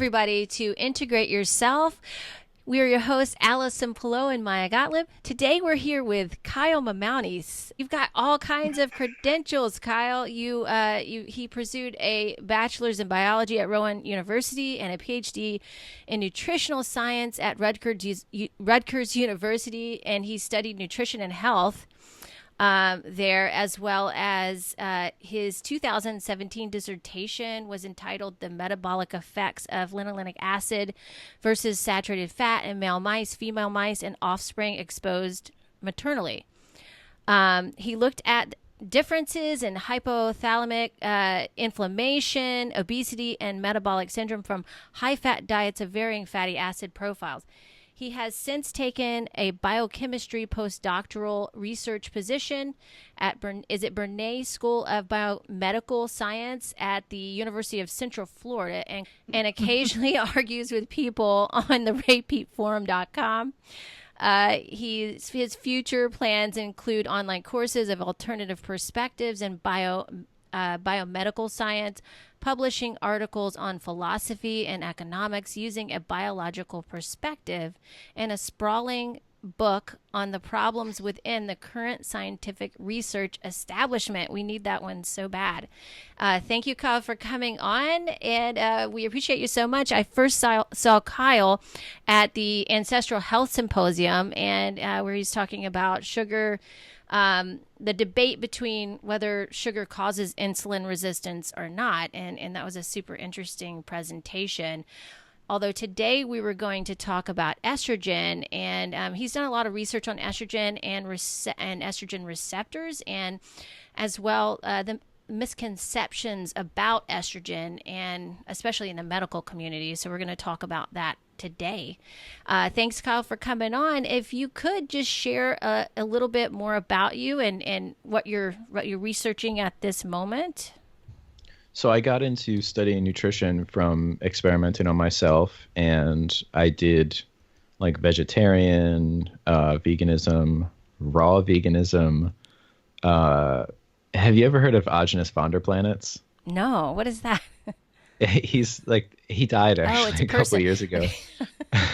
everybody, to Integrate Yourself. We are your hosts, Allison Pillow and Maya Gottlieb. Today we're here with Kyle Mamounis. You've got all kinds of credentials, Kyle. He pursued a bachelor's in biology at Rowan University and a PhD in nutritional science at Rutgers University, and he studied nutrition and health there, as well as his 2017 dissertation was entitled The Metabolic Effects of Linolenic Acid versus Saturated Fat in Male Mice, Female Mice, and Offspring Exposed Maternally. He looked at differences in hypothalamic inflammation, obesity, and metabolic syndrome from high-fat diets of varying fatty acid profiles. He has since taken a biochemistry postdoctoral research position at Burnett School of Biomedical Science at the University of Central Florida, and occasionally argues with people on the RapeEatForum.com. His future plans include online courses of alternative perspectives and biomedical science, publishing articles on philosophy and economics using a biological perspective, and a sprawling book on the problems within the current scientific research establishment. We need that one so bad. Thank you, Kyle, for coming on, and we appreciate you so much. I first saw Kyle at the Ancestral Health Symposium, and where he's talking about sugar, the debate between whether sugar causes insulin resistance or not. And that was a super interesting presentation. Although today we were going to talk about estrogen, and he's done a lot of research on estrogen and estrogen receptors, and as well the misconceptions about estrogen, and especially in the medical community. So we're going to talk about that today. Thanks, Kyle, for coming on. If you could just share a little bit more about you and what you're researching at this moment. So I got into studying nutrition from experimenting on myself, and I did like vegetarian, veganism, raw veganism. Have you ever heard of Agenus Vonderplanitz? No, what is that? He died actually a couple of years ago.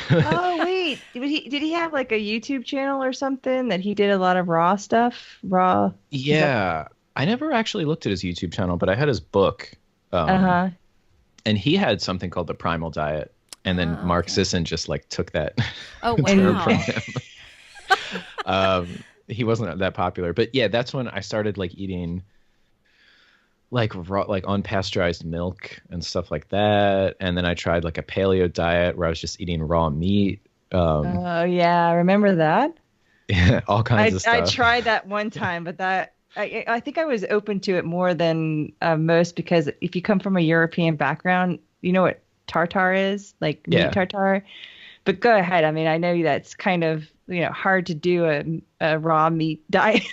Oh, wait. Did he have like a YouTube channel or something that he did a lot of raw stuff? Yeah. I never actually looked at his YouTube channel, but I had his book. And he had something called the Primal Diet. And then Mark Sisson just like took that term from him. He wasn't that popular. But yeah, that's when I started like eating like raw, like unpasteurized milk and stuff like that. And then I tried like a paleo diet where I was just eating raw meat. Oh yeah, I remember that. Yeah, all kinds of stuff. I tried that one time, but I think I was open to it more than most, because if you come from a European background, you know what tartare is, like meat tartare. But go ahead. I mean, I know that's kind of hard to do a raw meat diet.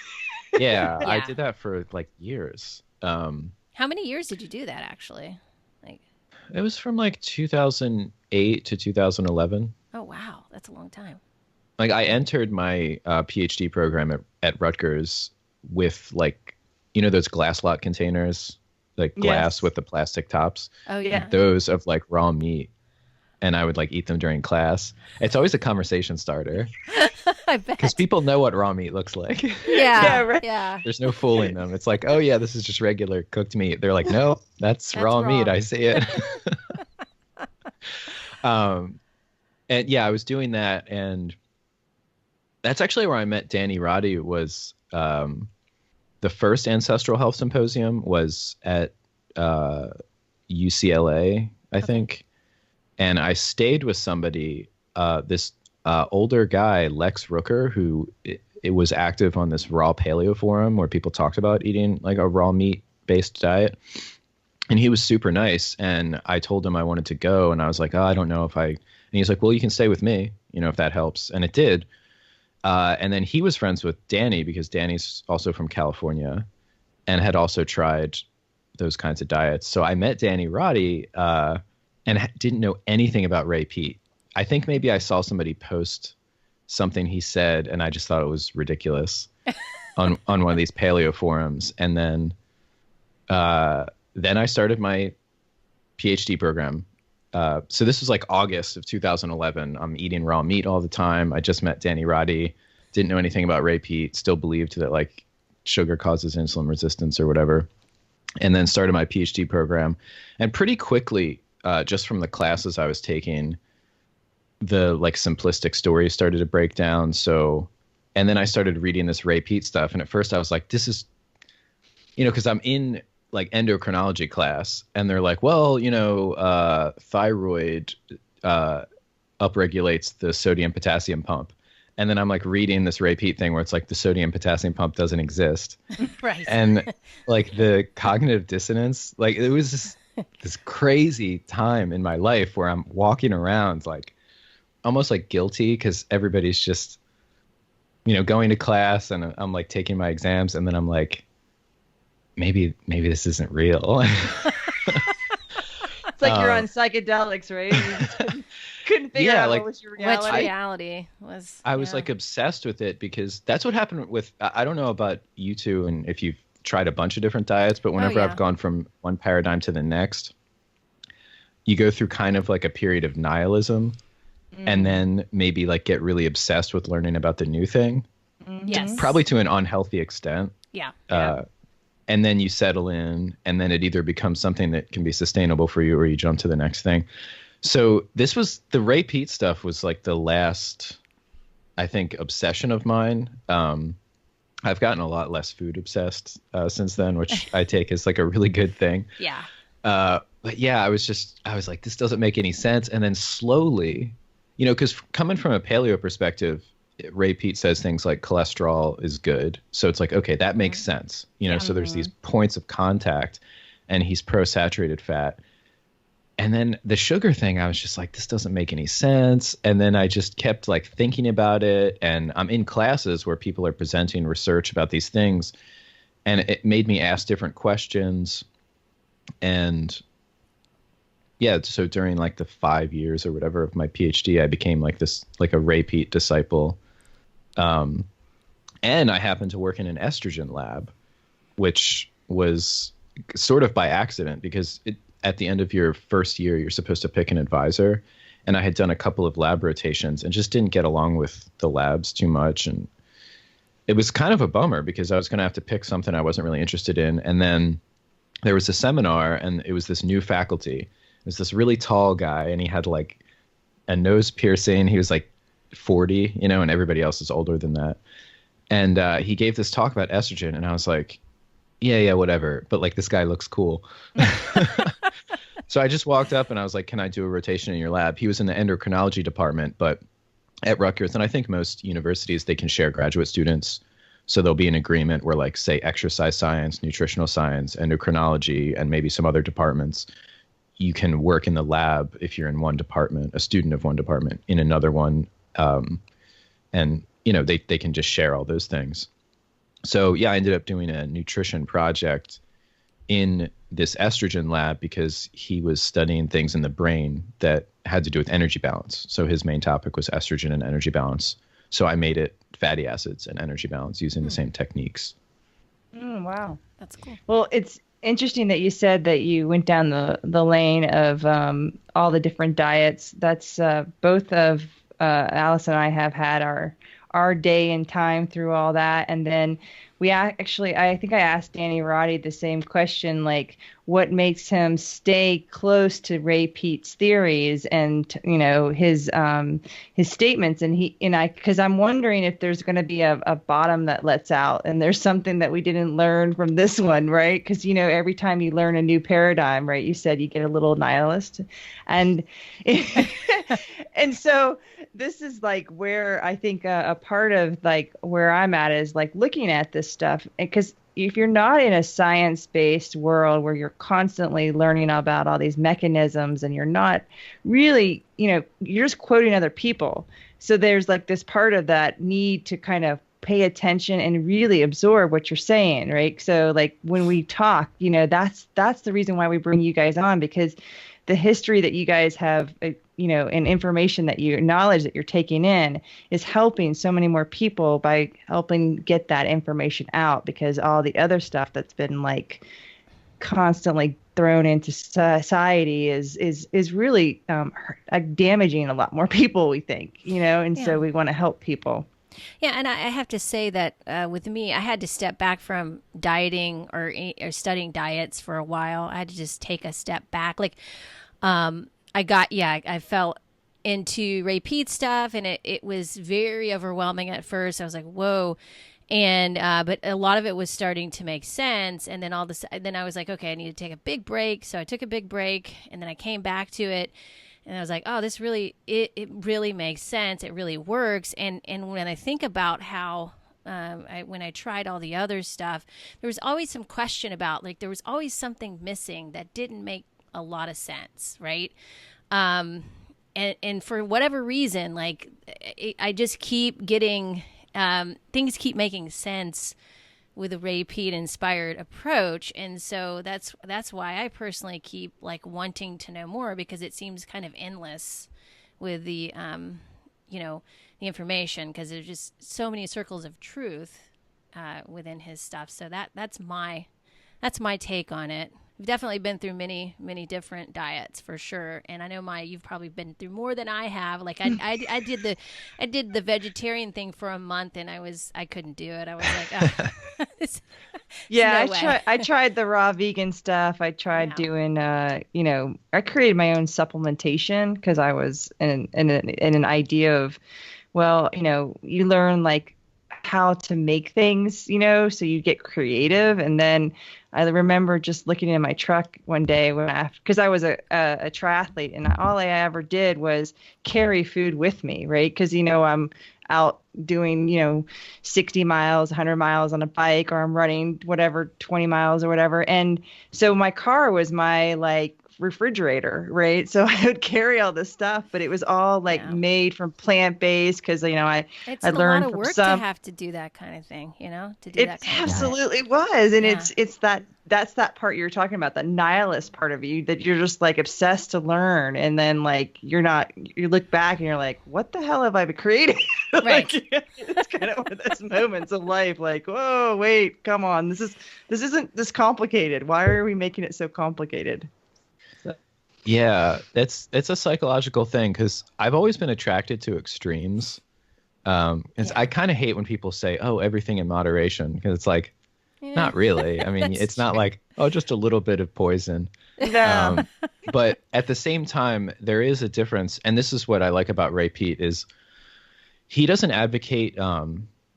Yeah, I did that for like years. How many years did you do that actually? It was from like 2008 to 2011. Oh, wow. That's a long time. Like I entered my PhD program at Rutgers with like, those glass lot containers, like glass with the plastic tops. Oh, yeah. Those of like raw meat. And I would like eat them during class. It's always a conversation starter. I bet. Because people know what raw meat looks like. Yeah, right. Yeah. There's no fooling them. It's like, oh yeah, this is just regular cooked meat. They're like, no, that's raw meat. I see it. And yeah, I was doing that, and that's actually where I met Danny Roddy. Was the first Ancestral Health Symposium was at UCLA, I think. And I stayed with somebody, this older guy, Lex Rooker, who it was active on this raw paleo forum where people talked about eating like a raw meat-based diet. And he was super nice. And I told him I wanted to go. And I was like, oh, I don't know if I... And he's like, well, you can stay with me, if that helps. And it did. And then he was friends with Danny, because Danny's also from California and had also tried those kinds of diets. So I met Danny Roddy, and didn't know anything about Ray Peat. I think maybe I saw somebody post something he said, and I just thought it was ridiculous on one of these paleo forums. And then I started my PhD program so this was like August of 2011. I'm eating raw meat all the time. I just met Danny Roddy, didn't know anything about repeat, still believed that like sugar causes insulin resistance or whatever. And then started my PhD program. And pretty quickly, just from the classes I was taking, the like simplistic stories started to break down. So, and then I started reading this repeat stuff. And at first I was like, this is, because I'm in like endocrinology class and they're like, well, thyroid upregulates the sodium potassium pump. And then I'm like reading this repeat thing where it's like the sodium potassium pump doesn't exist. Right. And like the cognitive dissonance, like it was this crazy time in my life where I'm walking around like almost like guilty because everybody's just, going to class and I'm like taking my exams and then I'm like, maybe this isn't real. It's like you're on psychedelics, right? You couldn't figure out what was your reality. Which reality was. I was like obsessed with it because that's what happened with, I don't know about you two and if you've tried a bunch of different diets, but whenever I've gone from one paradigm to the next, you go through kind of like a period of nihilism and then maybe like get really obsessed with learning about the new thing. Yes. Probably to an unhealthy extent. Yeah. And then you settle in and then it either becomes something that can be sustainable for you or you jump to the next thing. So this was the repeat stuff was like the last, I think, obsession of mine. I've gotten a lot less food obsessed since then, which I take as like a really good thing. Yeah. But yeah, I was like, this doesn't make any sense. And then slowly, because coming from a paleo perspective, repeat says things like cholesterol is good. So it's like, okay, that makes sense. So there's these points of contact and he's pro-saturated fat. And then the sugar thing, I was just like, this doesn't make any sense. And then I just kept like thinking about it. And I'm in classes where people are presenting research about these things. And it made me ask different questions. And yeah, so during like the 5 years or whatever of my PhD, I became like this, like a repeat disciple. And I happened to work in an estrogen lab, which was sort of by accident because at the end of your first year, you're supposed to pick an advisor. And I had done a couple of lab rotations and just didn't get along with the labs too much. And it was kind of a bummer because I was going to have to pick something I wasn't really interested in. And then there was a seminar and it was this new faculty. It was this really tall guy and he had like a nose piercing. He was like 40, and everybody else is older than that. And he gave this talk about estrogen and I was like, yeah, whatever. But like, this guy looks cool. So I just walked up and I was like, can I do a rotation in your lab? He was in the endocrinology department, but at Rutgers, and I think most universities, they can share graduate students. So there'll be an agreement where like, say, exercise science, nutritional science, endocrinology, and maybe some other departments, you can work in the lab if you're in one department, a student of one department, in another one. And, they can just share all those things. So yeah, I ended up doing a nutrition project in this estrogen lab because he was studying things in the brain that had to do with energy balance. So his main topic was estrogen and energy balance. So I made it fatty acids and energy balance using the same techniques. Wow. That's cool. Well, it's interesting that you said that you went down the lane of all the different diets. That's both of Alice and I have had our day and time through all that. And then I think I asked Danny Roddy the same question, like what makes him stay close to Ray Peat's theories and, his statements. And because I'm wondering if there's going to be a bottom that lets out and there's something that we didn't learn from this one, right? Because, every time you learn a new paradigm, right, you said you get a little nihilist. And, and so this is like where I think a part of like where I'm at is like looking at this stuff, because if you're not in a science-based world where you're constantly learning about all these mechanisms and you're not really, you're just quoting other people. So there's like this part of that need to kind of pay attention and really absorb what you're saying, right? So like when we talk, that's the reason why we bring you guys on, because the history that you guys have, and information that knowledge that you're taking in is helping so many more people by helping get that information out, because all the other stuff that's been like constantly thrown into society is really damaging a lot more people, we think, and Yeah. so we want to help people. Yeah, and I have to say that with me, I had to step back from dieting or studying diets for a while. I had to just take a step back. Like, I fell into Ray Peat stuff, and it was very overwhelming at first. I was like, whoa. And but a lot of it was starting to make sense, and then then I was like, okay, I need to take a big break. So I took a big break, and then I came back to it, and I was like, oh, this really it really makes sense. It really works. And when I think about how when I tried all the other stuff, there was always some question about, like, there was always something missing that didn't make a lot of sense, right? And for whatever reason, like I just keep getting things keep making sense with a Ray Peat inspired approach, and so that's why I personally keep like wanting to know more, because it seems kind of endless with the the information, because there's just so many circles of truth within his stuff. So that's my take on it. We've definitely been through many, many different diets for sure, and I know you've probably been through more than I have. Like I did the vegetarian thing for a month, and I couldn't do it. I was like, oh, yeah, no I tried the raw vegan stuff. I tried doing, I created my own supplementation because I was in an idea of, well, you learn like how to make things, so you get creative. And then I remember just looking in my truck one day because I was a triathlete, and all I ever did was carry food with me, right? Because, I'm out doing, 60 miles, 100 miles on a bike, or I'm running whatever, 20 miles or whatever. And so my car was my like refrigerator, right? So I would carry all this stuff, but it was all like made from plant-based, because I it's learned a lot of from work some. to have to do that kind of thing, to do It that kind of diet. absolutely was, and it's that part you're talking about, the nihilist part of you, that you're just like obsessed to learn, and then like you look back and you're like, what the hell have I been creating? Right. Like, it's kind of one of those moments of life, like, whoa, wait, come on, this isn't this complicated. Why are we making it so complicated? Yeah, it's a psychological thing, because I've always been attracted to extremes. I kind of hate when people say, "Oh, everything in moderation," because it's like, not really. I mean, it's not like, oh, just a little bit of poison. No. But at the same time, there is a difference, and this is what I like about Ray Peat, is he doesn't advocate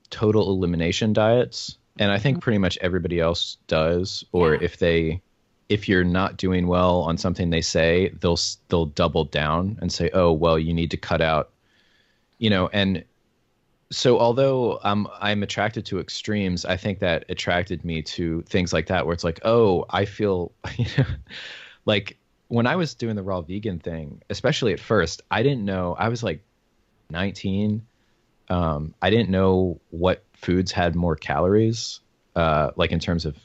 total elimination diets, and I think pretty much everybody else does. Or if you're not doing well on something they say, they'll double down and say, oh, well, you need to cut out, and so although I'm attracted to extremes, I think that attracted me to things like that, where it's like, oh, I feel, like when I was doing the raw vegan thing, especially at first, I didn't know, I was like 19. I didn't know what foods had more calories, like in terms of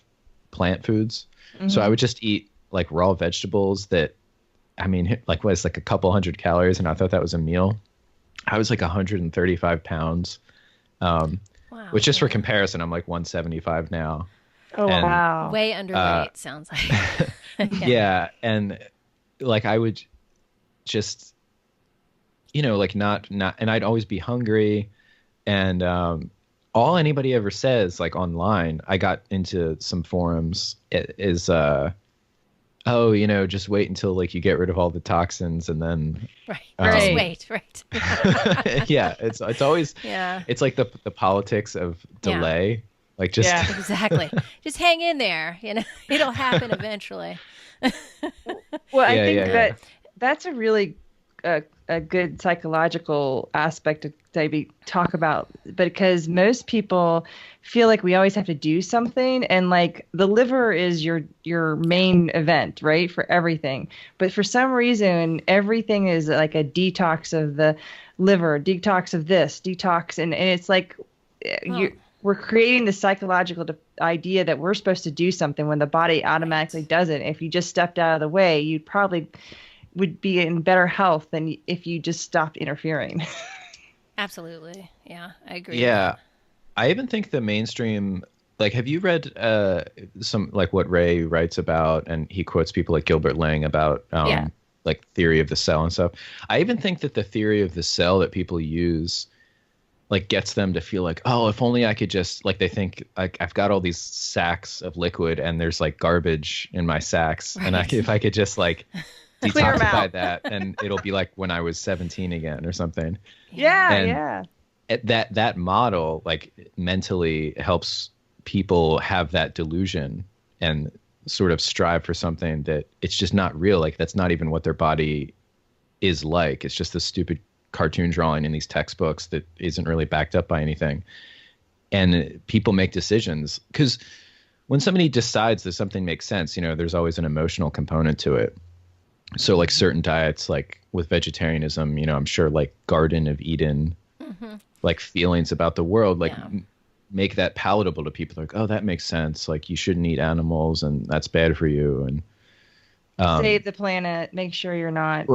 plant foods. Mm-hmm. So I would just eat like raw vegetables that, I mean, like was like a couple hundred calories, and I thought that was a meal. I was like 135 pounds, which, just for comparison, I'm like 175 now. Oh, and, wow. Way underweight, sounds like. Yeah. And like, I would just, like not, and I'd always be hungry. And all anybody ever says, like online, I got into some forums, is, oh, just wait until like you get rid of all the toxins, and then right. Yeah, it's always it's like the politics of delay. Like just exactly. Just hang in there, it'll happen eventually. Well, I think that's a really a good psychological aspect to maybe talk about, because most people feel like we always have to do something, and like the liver is your main event, right, for everything. But for some reason, everything is like a detox of the liver, detox of this, detox, and it's like we're creating the psychological idea that we're supposed to do something when the body automatically doesn't. If you just stepped out of the way, you'd probably would be in better health than if you just stopped interfering. Absolutely. Yeah, I agree. Yeah. I even think the mainstream, like, have you read some like what Ray writes about, and he quotes people like Gilbert Lang about like theory of the cell and stuff. I even think that the theory of the cell that people use like gets them to feel like, oh, if only I could just, like, they think like I've got all these sacks of liquid and there's like garbage in my sacks, and if I could just like detoxify that, and it'll be like when I was 17 again or something. Yeah. That model like mentally helps people have that delusion and sort of strive for something that it's just not real. Like, that's not even what their body is like. It's just a stupid cartoon drawing in these textbooks that isn't really backed up by anything. And people make decisions because when somebody decides that something makes sense, there's always an emotional component to it. So like certain diets, like with vegetarianism, I'm sure like Garden of Eden, like feelings about the world, like make that palatable to people. Like, oh, that makes sense. Like, you shouldn't eat animals and that's bad for you. And save the planet, make sure you're not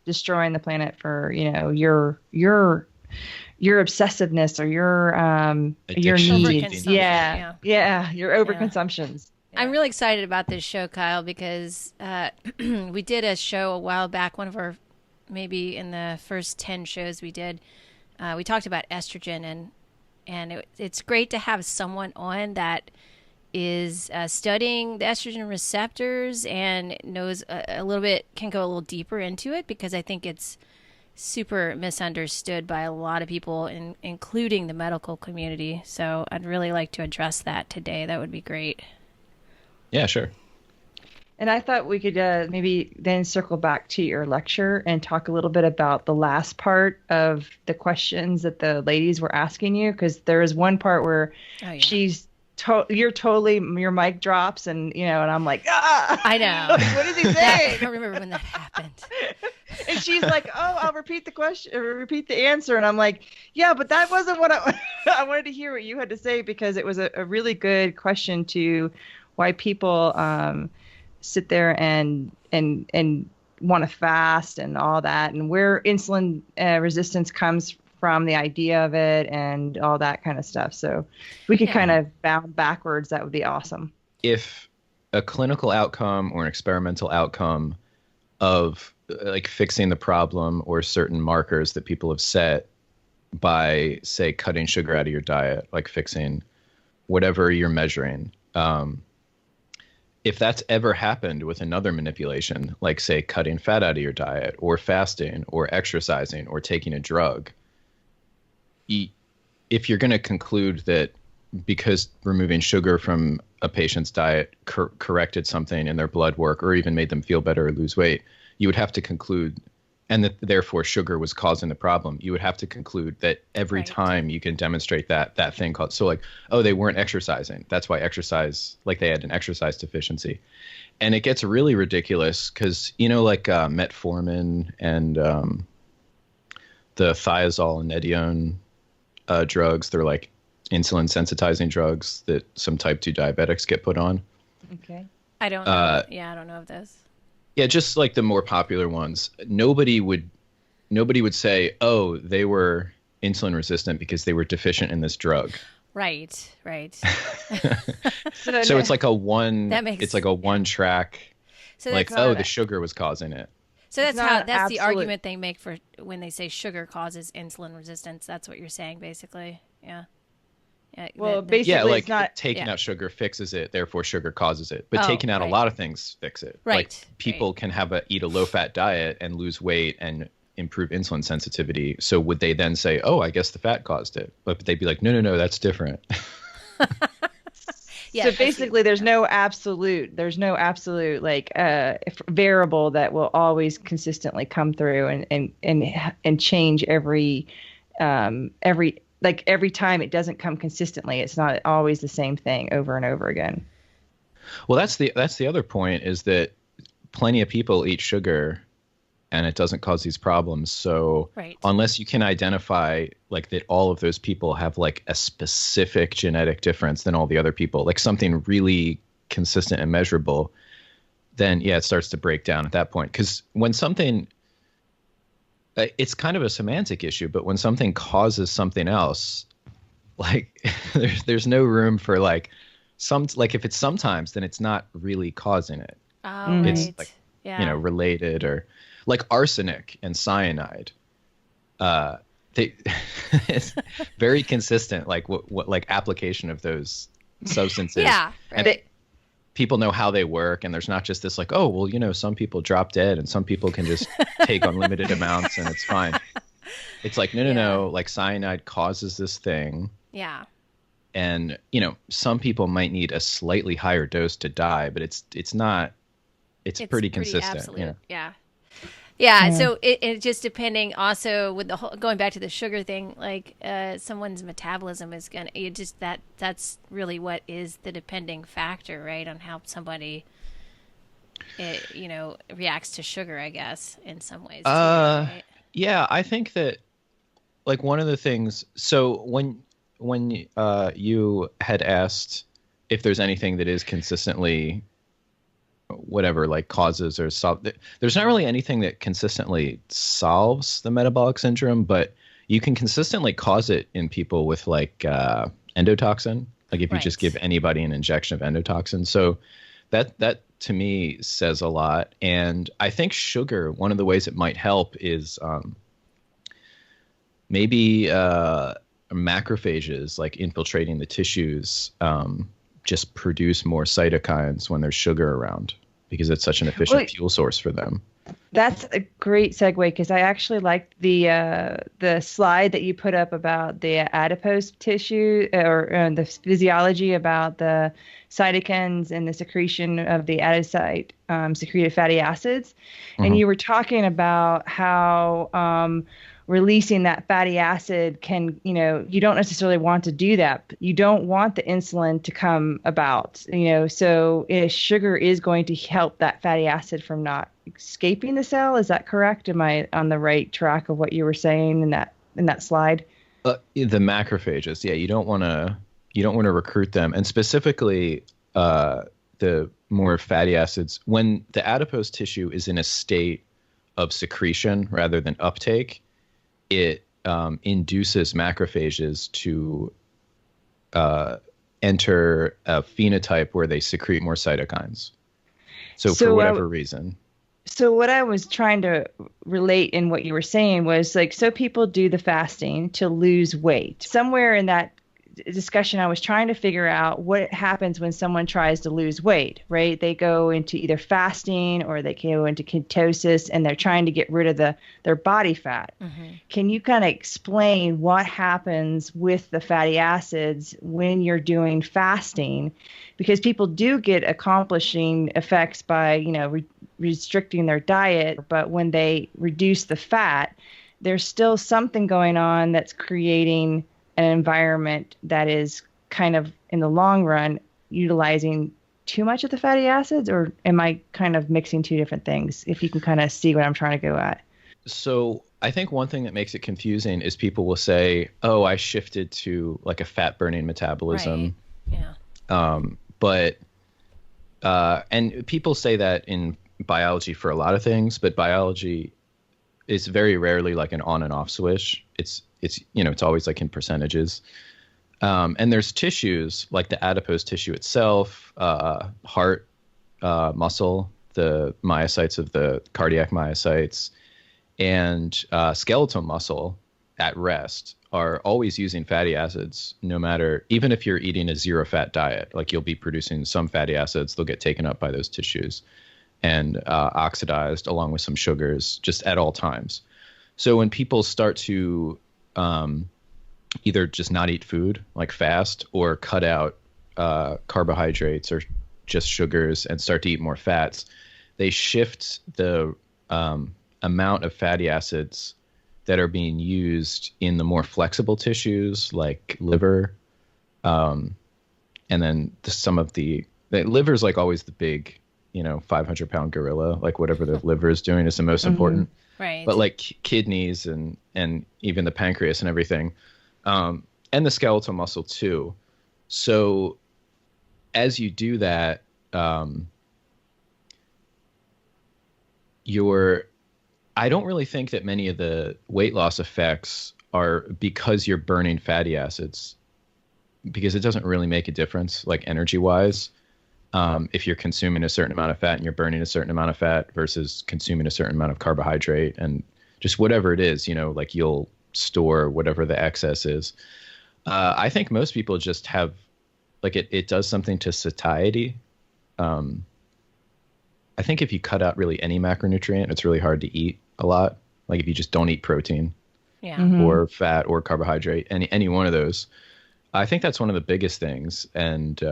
destroying the planet for, your obsessiveness or your needs. Yeah. Your overconsumptions. Yeah. I'm really excited about this show, Kyle, because we did a show a while back, one of our, maybe in the first 10 shows we did, we talked about estrogen, and it's great to have someone on that is studying the estrogen receptors and knows a little bit, can go a little deeper into it, because I think it's super misunderstood by a lot of people, including the medical community. So I'd really like to address that today. That would be great. Yeah, sure. And I thought we could maybe then circle back to your lecture and talk a little bit about the last part of the questions that the ladies were asking you, because there is one part where your mic drops, and and I'm like, I know. What does he say? I don't remember when that happened. And she's like, oh, I'll repeat the question, or repeat the answer. And I'm like, yeah, but that wasn't what I wanted to hear what you had to say, because it was a really good question to why people sit there and want to fast and all that, and where insulin resistance comes from, the idea of it and all that kind of stuff. So if we could kind of bound backwards, that would be awesome. If a clinical outcome or an experimental outcome of like fixing the problem or certain markers that people have set by, say, cutting sugar out of your diet, like fixing whatever you're measuring, if that's ever happened with another manipulation, like, say, cutting fat out of your diet or fasting or exercising or taking a drug, if you're going to conclude that because removing sugar from a patient's diet corrected something in their blood work or even made them feel better or lose weight, you would have to conclude, and that therefore sugar was causing the problem, you would have to conclude that every time you can demonstrate that thing called, so like, oh, they weren't exercising, that's why exercise, like they had an exercise deficiency. And it gets really ridiculous because, like metformin and the thiazole and nedione drugs, they're like insulin sensitizing drugs that some type 2 diabetics get put on. Okay. I don't know. I don't know of those. Yeah, just like the more popular ones. Nobody would say, oh, they were insulin resistant because they were deficient in this drug. Right. So it's like a one. It's like a one track. So like, oh, the sugar was causing it. So that's the argument they make for when they say sugar causes insulin resistance. That's what you're saying, basically. Yeah. Well, basically, like it's not taking out sugar fixes it, therefore sugar causes it. But taking out a lot of things fix it. Right. Like people can eat a low-fat diet and lose weight and improve insulin sensitivity. So would they then say, "Oh, I guess the fat caused it"? But they'd be like, "No, that's different." So basically, there's no absolute like variable that will always consistently come through and change every time. It doesn't come consistently. It's not always the same thing over and over again. Well, that's the other point, is that plenty of people eat sugar and it doesn't cause these problems. So unless you can identify like that all of those people have like a specific genetic difference than all the other people, like something really consistent and measurable, then it starts to break down at that point. Because when something, it's kind of a semantic issue, but when something causes something else, like there's no room for like if it's sometimes, then it's not really causing it. Oh, It's right. like, Yeah. related, or like arsenic and cyanide. They it's very consistent, like what like application of those substances. Yeah. And Right. people know how they work, and there's not just this like, oh, well, some people drop dead and some people can just take unlimited amounts and it's fine. It's like, no, Yeah. like cyanide causes this thing. Yeah. And, some people might need a slightly higher dose to die, but it's pretty consistent. Absolute. Yeah. Yeah. So it just depending also with the whole, going back to the sugar thing, like someone's metabolism is going to, that's really what is the depending factor, right? On how somebody, reacts to sugar, I guess, in some ways. Too, right? Yeah, I think that like one of the things, so when you had asked if there's anything that is consistently whatever, like causes or there's not really anything that consistently solves the metabolic syndrome, but you can consistently cause it in people with like endotoxin, like if you just give anybody an injection of endotoxin. So that to me says a lot. And I think sugar, one of the ways it might help is maybe macrophages, like infiltrating the tissues, just produce more cytokines when there's sugar around, because it's such an efficient fuel source for them. That's a great segue, because I actually liked the slide that you put up about the adipose tissue, or the physiology about the cytokines and the secretion of the adipocyte secreted fatty acids. Mm-hmm. And you were talking about how releasing that fatty acid can, you don't necessarily want to do that. You don't want the insulin to come about, so sugar is going to help that fatty acid from not escaping the cell. Is that correct? Am I on the right track of what you were saying in that slide? The macrophages, yeah, you don't want to recruit them, and specifically the more fatty acids. When the adipose tissue is in a state of secretion rather than uptake, it induces macrophages to enter a phenotype where they secrete more cytokines. So for whatever reason. So what I was trying to relate in what you were saying was like, so people do the fasting to lose weight. Somewhere in that discussion, I was trying to figure out what happens when someone tries to lose weight, right? They go into either fasting or they go into ketosis, and they're trying to get rid of their body fat. Mm-hmm. Can you kind of explain what happens with the fatty acids when you're doing fasting? Because people do get accomplishing effects by, restricting their diet, but when they reduce the fat, there's still something going on that's creating an environment that is kind of, in the long run, utilizing too much of the fatty acids, or am I kind of mixing two different things? If you can kind of see what I'm trying to go at. So I think one thing that makes it confusing is people will say, oh, I shifted to like a fat burning metabolism. Right. Yeah. And people say that in biology for a lot of things, but biology is very rarely like an on and off switch. It's always like in percentages. And there's tissues like the adipose tissue itself, heart, muscle, the myocytes of the cardiac myocytes, and skeletal muscle at rest are always using fatty acids, no matter, even if you're eating a zero fat diet, like you'll be producing some fatty acids, they'll get taken up by those tissues and oxidized along with some sugars just at all times. So when people start to either just not eat food, like fast, or cut out carbohydrates or just sugars and start to eat more fats, they shift the amount of fatty acids that are being used in the more flexible tissues like liver. And then some of the liver is like always the big, 500-pound gorilla, like whatever the liver is doing is the most important. Right. But like kidneys and even the pancreas and everything, and the skeletal muscle too. So as you do that, I don't really think that many of the weight loss effects are because you're burning fatty acids. because it doesn't really make a difference, like energy wise. If you're consuming a certain amount of fat and you're burning a certain amount of fat versus consuming a certain amount of carbohydrate and just whatever it is, like you'll store whatever the excess is. I think most people just have like it does something to satiety. I think if you cut out really any macronutrient, it's really hard to eat a lot. Like if you just don't eat protein or fat or carbohydrate, any one of those, I think that's one of the biggest things. And,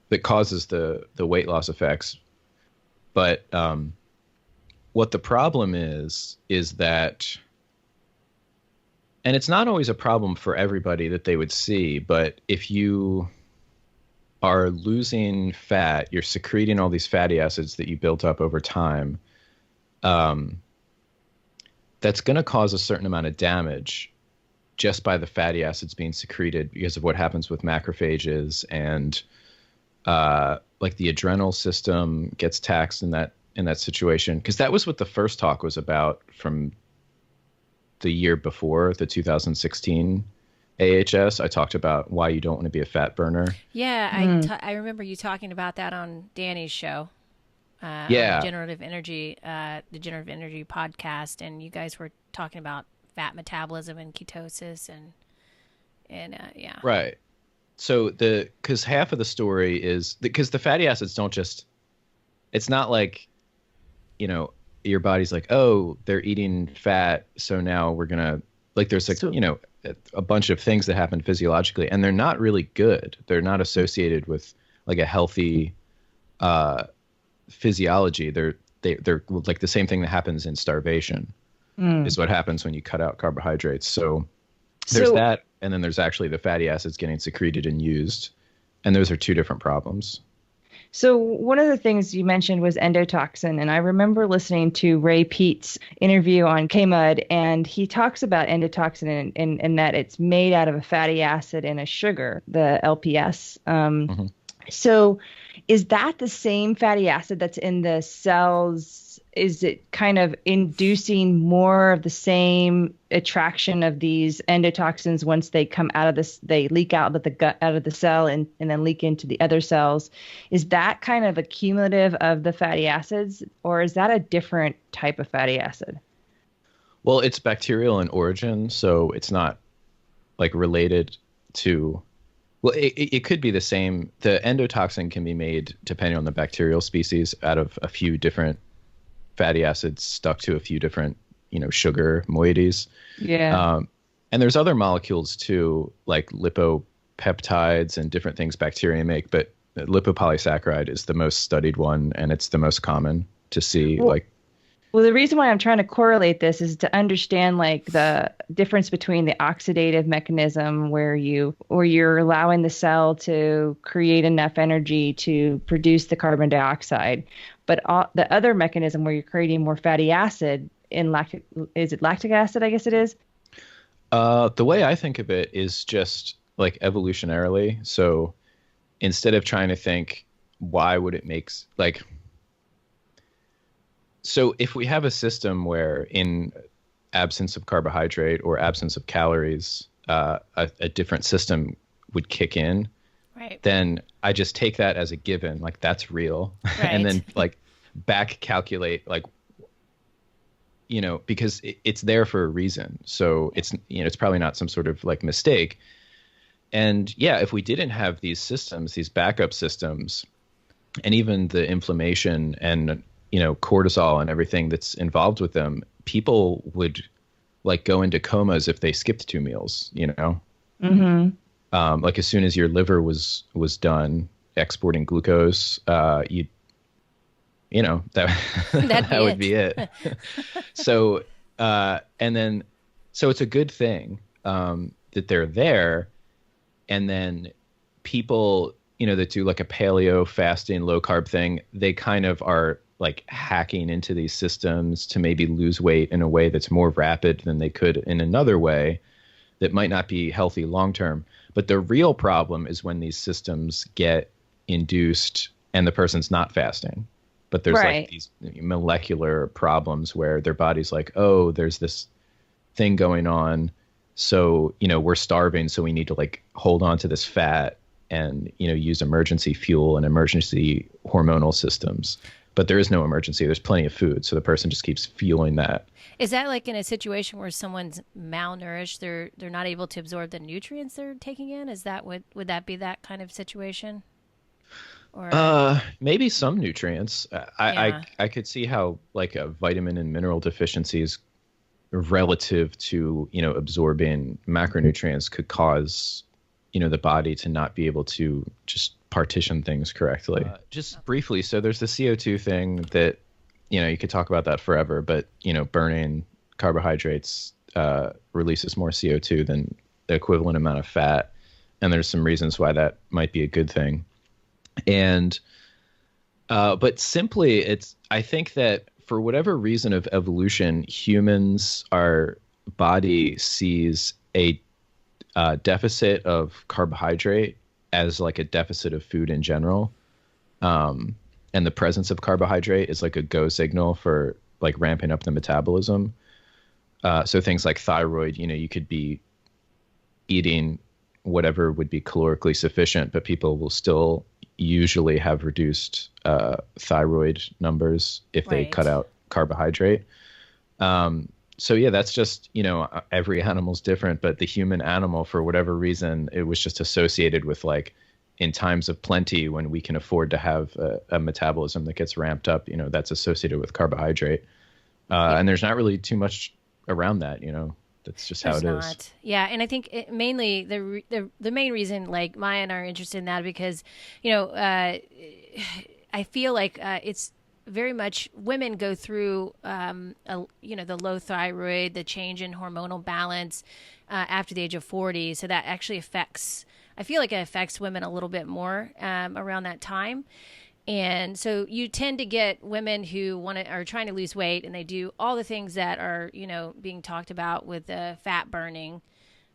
that causes the weight loss effects. But what the problem is that, and it's not always a problem for everybody that they would see, but if you are losing fat, you're secreting all these fatty acids that you built up over time, that's going to cause a certain amount of damage just by the fatty acids being secreted because of what happens with macrophages and like the adrenal system gets taxed in that situation. Because that was what the first talk was about from the year before, the 2016 AHS. I talked about why you don't want to be a fat burner. Yeah, I remember you talking about that on Danny's show. On the Generative Energy podcast, and you guys were talking about fat metabolism and ketosis and yeah. Right. So because half of the story is because the fatty acids don't just, it's not like, your body's like, oh, they're eating fat, so now we're gonna, like, there's like, a bunch of things that happen physiologically, and they're not really good. They're not associated with like a healthy physiology. They're like the same thing that happens in starvation is what happens when you cut out carbohydrates. So there's that, and then there's actually the fatty acids getting secreted and used, and those are two different problems. So one of the things you mentioned was endotoxin, and I remember listening to Ray Peat's interview on K-Mud, and he talks about endotoxin and that it's made out of a fatty acid and a sugar, the LPS. So is that the same fatty acid that's in the cells? Is it kind of inducing more of the same attraction of these endotoxins once they come out of this, they leak out of the gut, out of the cell and then leak into the other cells? Is that kind of a cumulative of the fatty acids, or is that a different type of fatty acid? Well, it's bacterial in origin, so it's not like related to, well, it could be the same. The endotoxin can be made, depending on the bacterial species, out of a few different fatty acids stuck to a few different, sugar moieties. Yeah. And there's other molecules too, like lipopeptides and different things bacteria make, but lipopolysaccharide is the most studied one, and it's the most common to see. Well, the reason why I'm trying to correlate this is to understand like the difference between the oxidative mechanism where you're allowing the cell to create enough energy to produce the carbon dioxide, but the other mechanism where you're creating more fatty acid in lactic acid, I guess it is. The way I think of it is just like evolutionarily. So instead of trying to think why would it make like, so if we have a system where in absence of carbohydrate or absence of calories, a different system would kick in, right, then I just take that as a given, like that's real. Right. And then like back calculate, like, because it's there for a reason. So it's, it's probably not some sort of like mistake. And yeah, if we didn't have these systems, these backup systems, and even the inflammation and cortisol and everything that's involved with them, people would like go into comas if they skipped 2 meals, Mm-hmm. Like as soon as your liver was done exporting glucose, that that would be it. So, so it's a good thing, that they're there. And then people, that do like a paleo fasting, low carb thing, they kind of are like hacking into these systems to maybe lose weight in a way that's more rapid than they could in another way that might not be healthy long term. But the real problem is when these systems get induced and the person's not fasting, but there's like these molecular problems where their body's like, oh, there's this thing going on So, we're starving, so we need to like hold on to this fat and, use emergency fuel and emergency hormonal systems. But there is no emergency. There's plenty of food. So the person just keeps fueling that. Is that like in a situation where someone's malnourished, they're not able to absorb the nutrients they're taking in? Is that would that be that kind of situation? Or maybe some nutrients. Yeah. I could see how like a vitamin and mineral deficiencies relative to, absorbing macronutrients could cause, the body to not be able to just partition things correctly. Just briefly, so there's the CO2 thing that, you could talk about that forever, but, burning carbohydrates releases more CO2 than the equivalent amount of fat. And there's some reasons why that might be a good thing. And, but simply, I think that for whatever reason of evolution, our body sees a deficit of carbohydrate as like a deficit of food in general. And the presence of carbohydrate is like a go signal for like ramping up the metabolism. So things like thyroid, you could be eating whatever would be calorically sufficient, but people will still usually have reduced thyroid numbers if they cut out carbohydrate. So yeah, that's just, every animal's different, but the human animal, for whatever reason, it was just associated with like in times of plenty when we can afford to have a metabolism that gets ramped up, that's associated with carbohydrate. And there's not really too much around that, that's just how it is. Yeah, and I think mainly the main reason like Maya and I are interested in that because, I feel like it's very much women go through, the low thyroid, the change in hormonal balance after the age of 40. So that actually I feel like it affects women a little bit more around that time. And so you tend to get women who are trying to lose weight, and they do all the things that are, being talked about with fat burning,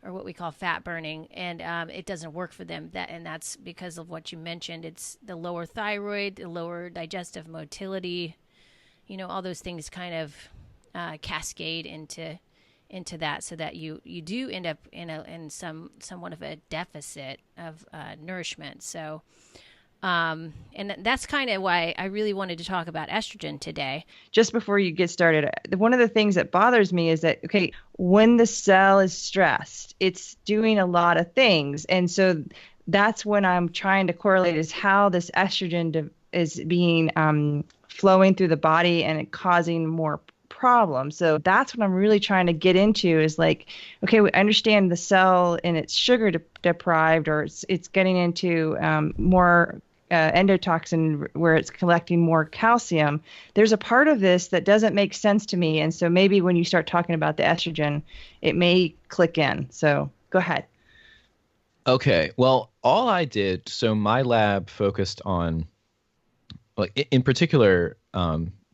or what we call fat burning, and it doesn't work for them. And that's because of what you mentioned. It's the lower thyroid, the lower digestive motility, all those things kind of cascade into that, so that you do end up in somewhat of a deficit of nourishment. So. And that's kind of why I really wanted to talk about estrogen today. Just before you get started, one of the things that bothers me is that, okay, when the cell is stressed, it's doing a lot of things. And so that's when I'm trying to correlate is how this estrogen is being flowing through the body and it causing more problems. So that's what I'm really trying to get into is like, okay, we understand the cell and it's sugar deprived, or it's getting into more endotoxin where it's collecting more calcium. There's a part of this that doesn't make sense to me. And so maybe when you start talking about the estrogen, it may click in. So go ahead. Okay. Well, all I did, so my lab focused on, like in particular,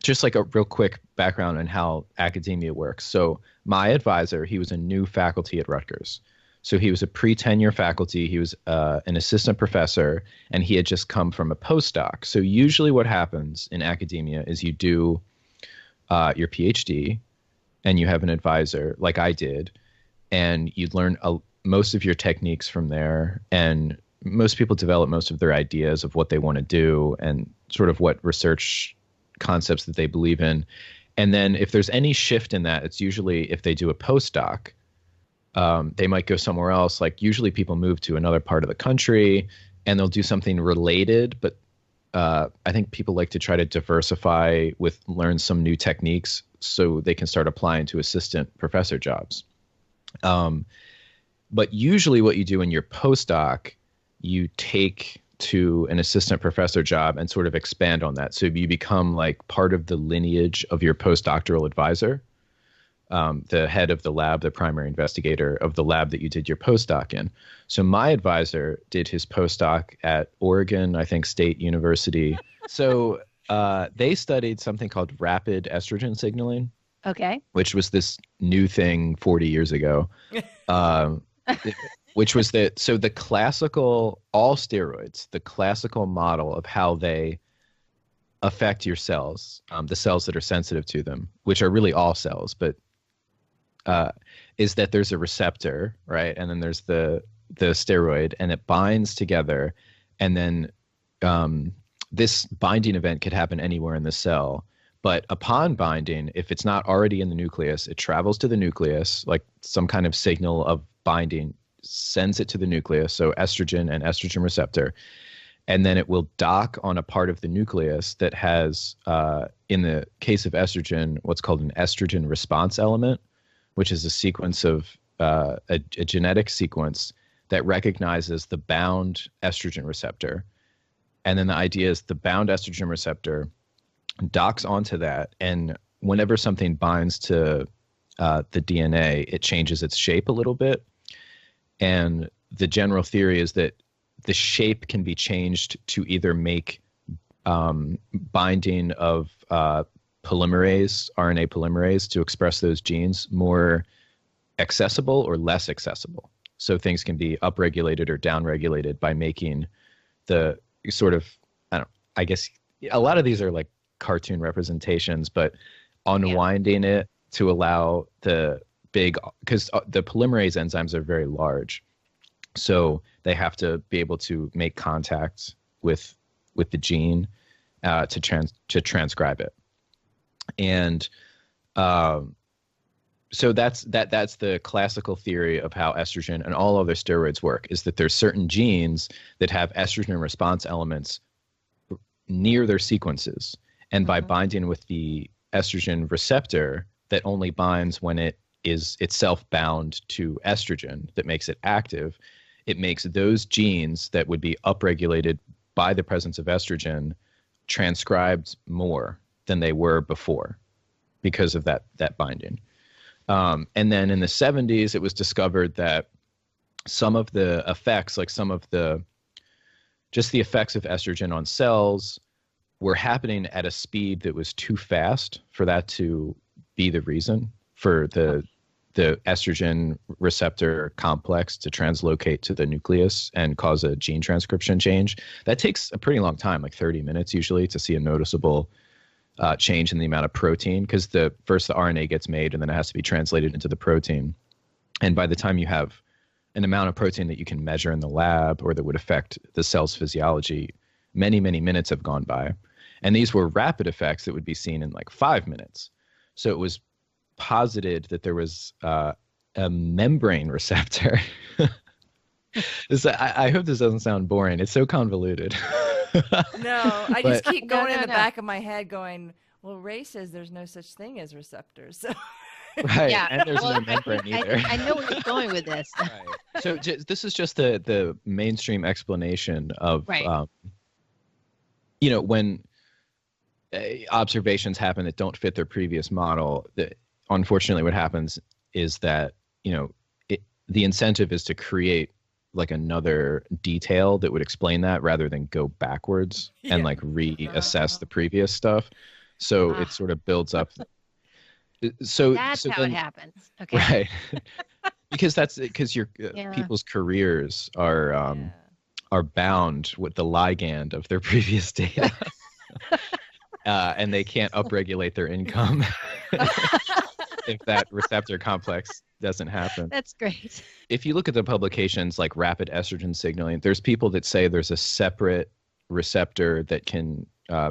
just like a real quick background on how academia works. So my advisor, he was a new faculty at Rutgers. So he was a pre-tenure faculty. He was an assistant professor, and he had just come from a postdoc. So usually what happens in academia is you do your PhD, and you have an advisor like I did, and you learn most of your techniques from there. And most people develop most of their ideas of what they want to do and sort of what research concepts that they believe in. And then if there's any shift in that, it's usually if they do a postdoc, they might go somewhere else. Like usually people move to another part of the country and they'll do something related. But I think people like to try to diversify learn some new techniques so they can start applying to assistant professor jobs. But usually what you do in your postdoc, you take to an assistant professor job and sort of expand on that. So you become like part of the lineage of your postdoctoral advisor. The head of the lab, the primary investigator of the lab that you did your postdoc in. So my advisor did his postdoc at Oregon, I think, State University. So they studied something called rapid estrogen signaling. Okay. Which was this new thing 40 years ago. Which was the classical, all steroids, the classical model of how they affect your cells, the cells that are sensitive to them, which are really all cells, but is that there's a receptor, right? And then there's the steroid, and it binds together. And then this binding event could happen anywhere in the cell. But upon binding, if it's not already in the nucleus, it travels to the nucleus, like some kind of signal of binding, sends it to the nucleus, so estrogen and estrogen receptor. And then it will dock on a part of the nucleus that has, in the case of estrogen, what's called an estrogen response element, which is a sequence of a genetic sequence that recognizes the bound estrogen receptor. And then the idea is the bound estrogen receptor docks onto that, and whenever something binds to the DNA, it changes its shape a little bit. And the general theory is that the shape can be changed to either make binding of RNA polymerase to express those genes more accessible or less accessible. So things can be upregulated or downregulated by making the sort of, I guess a lot of these are like cartoon representations, but unwinding it to allow the big, because the polymerase enzymes are very large. So they have to be able to make contact with the gene to transcribe it. And so that's the classical theory of how estrogen and all other steroids work, is that there's certain genes that have estrogen response elements near their sequences. And by binding with the estrogen receptor that only binds when it is itself bound to estrogen that makes it active, it makes those genes that would be upregulated by the presence of estrogen transcribed more than they were before because of that binding. And then in the 70s, it was discovered that some of the effects, like some of the effects of estrogen on cells, were happening at a speed that was too fast for that to be the reason for the estrogen receptor complex to translocate to the nucleus and cause a gene transcription change. That takes a pretty long time, like 30 minutes usually, to see a noticeable change in the amount of protein, because first the RNA gets made and then it has to be translated into the protein. And by the time you have an amount of protein that you can measure in the lab or that would affect the cell's physiology, many, many minutes have gone by. And these were rapid effects that would be seen in like 5 minutes. So it was posited that there was a membrane receptor. I hope this doesn't sound boring. It's so convoluted. No, I just keep going in the back of my head going, well, Ray says there's no such thing as receptors. So. Right, yeah. And there's no membrane either. I know where you're going with this. Right. So this is just the mainstream explanation of, when observations happen that don't fit their previous model, unfortunately what happens is that, the incentive is to create like another detail that would explain that rather than go backwards and like reassess the previous stuff. So it sort of builds up. That's how it happens. Okay. Right. because your people's careers are bound with the ligand of their previous data. And they can't upregulate their income if that receptor complex doesn't happen. That's great. If you look at the publications like rapid estrogen signaling, there's people that say there's a separate receptor that can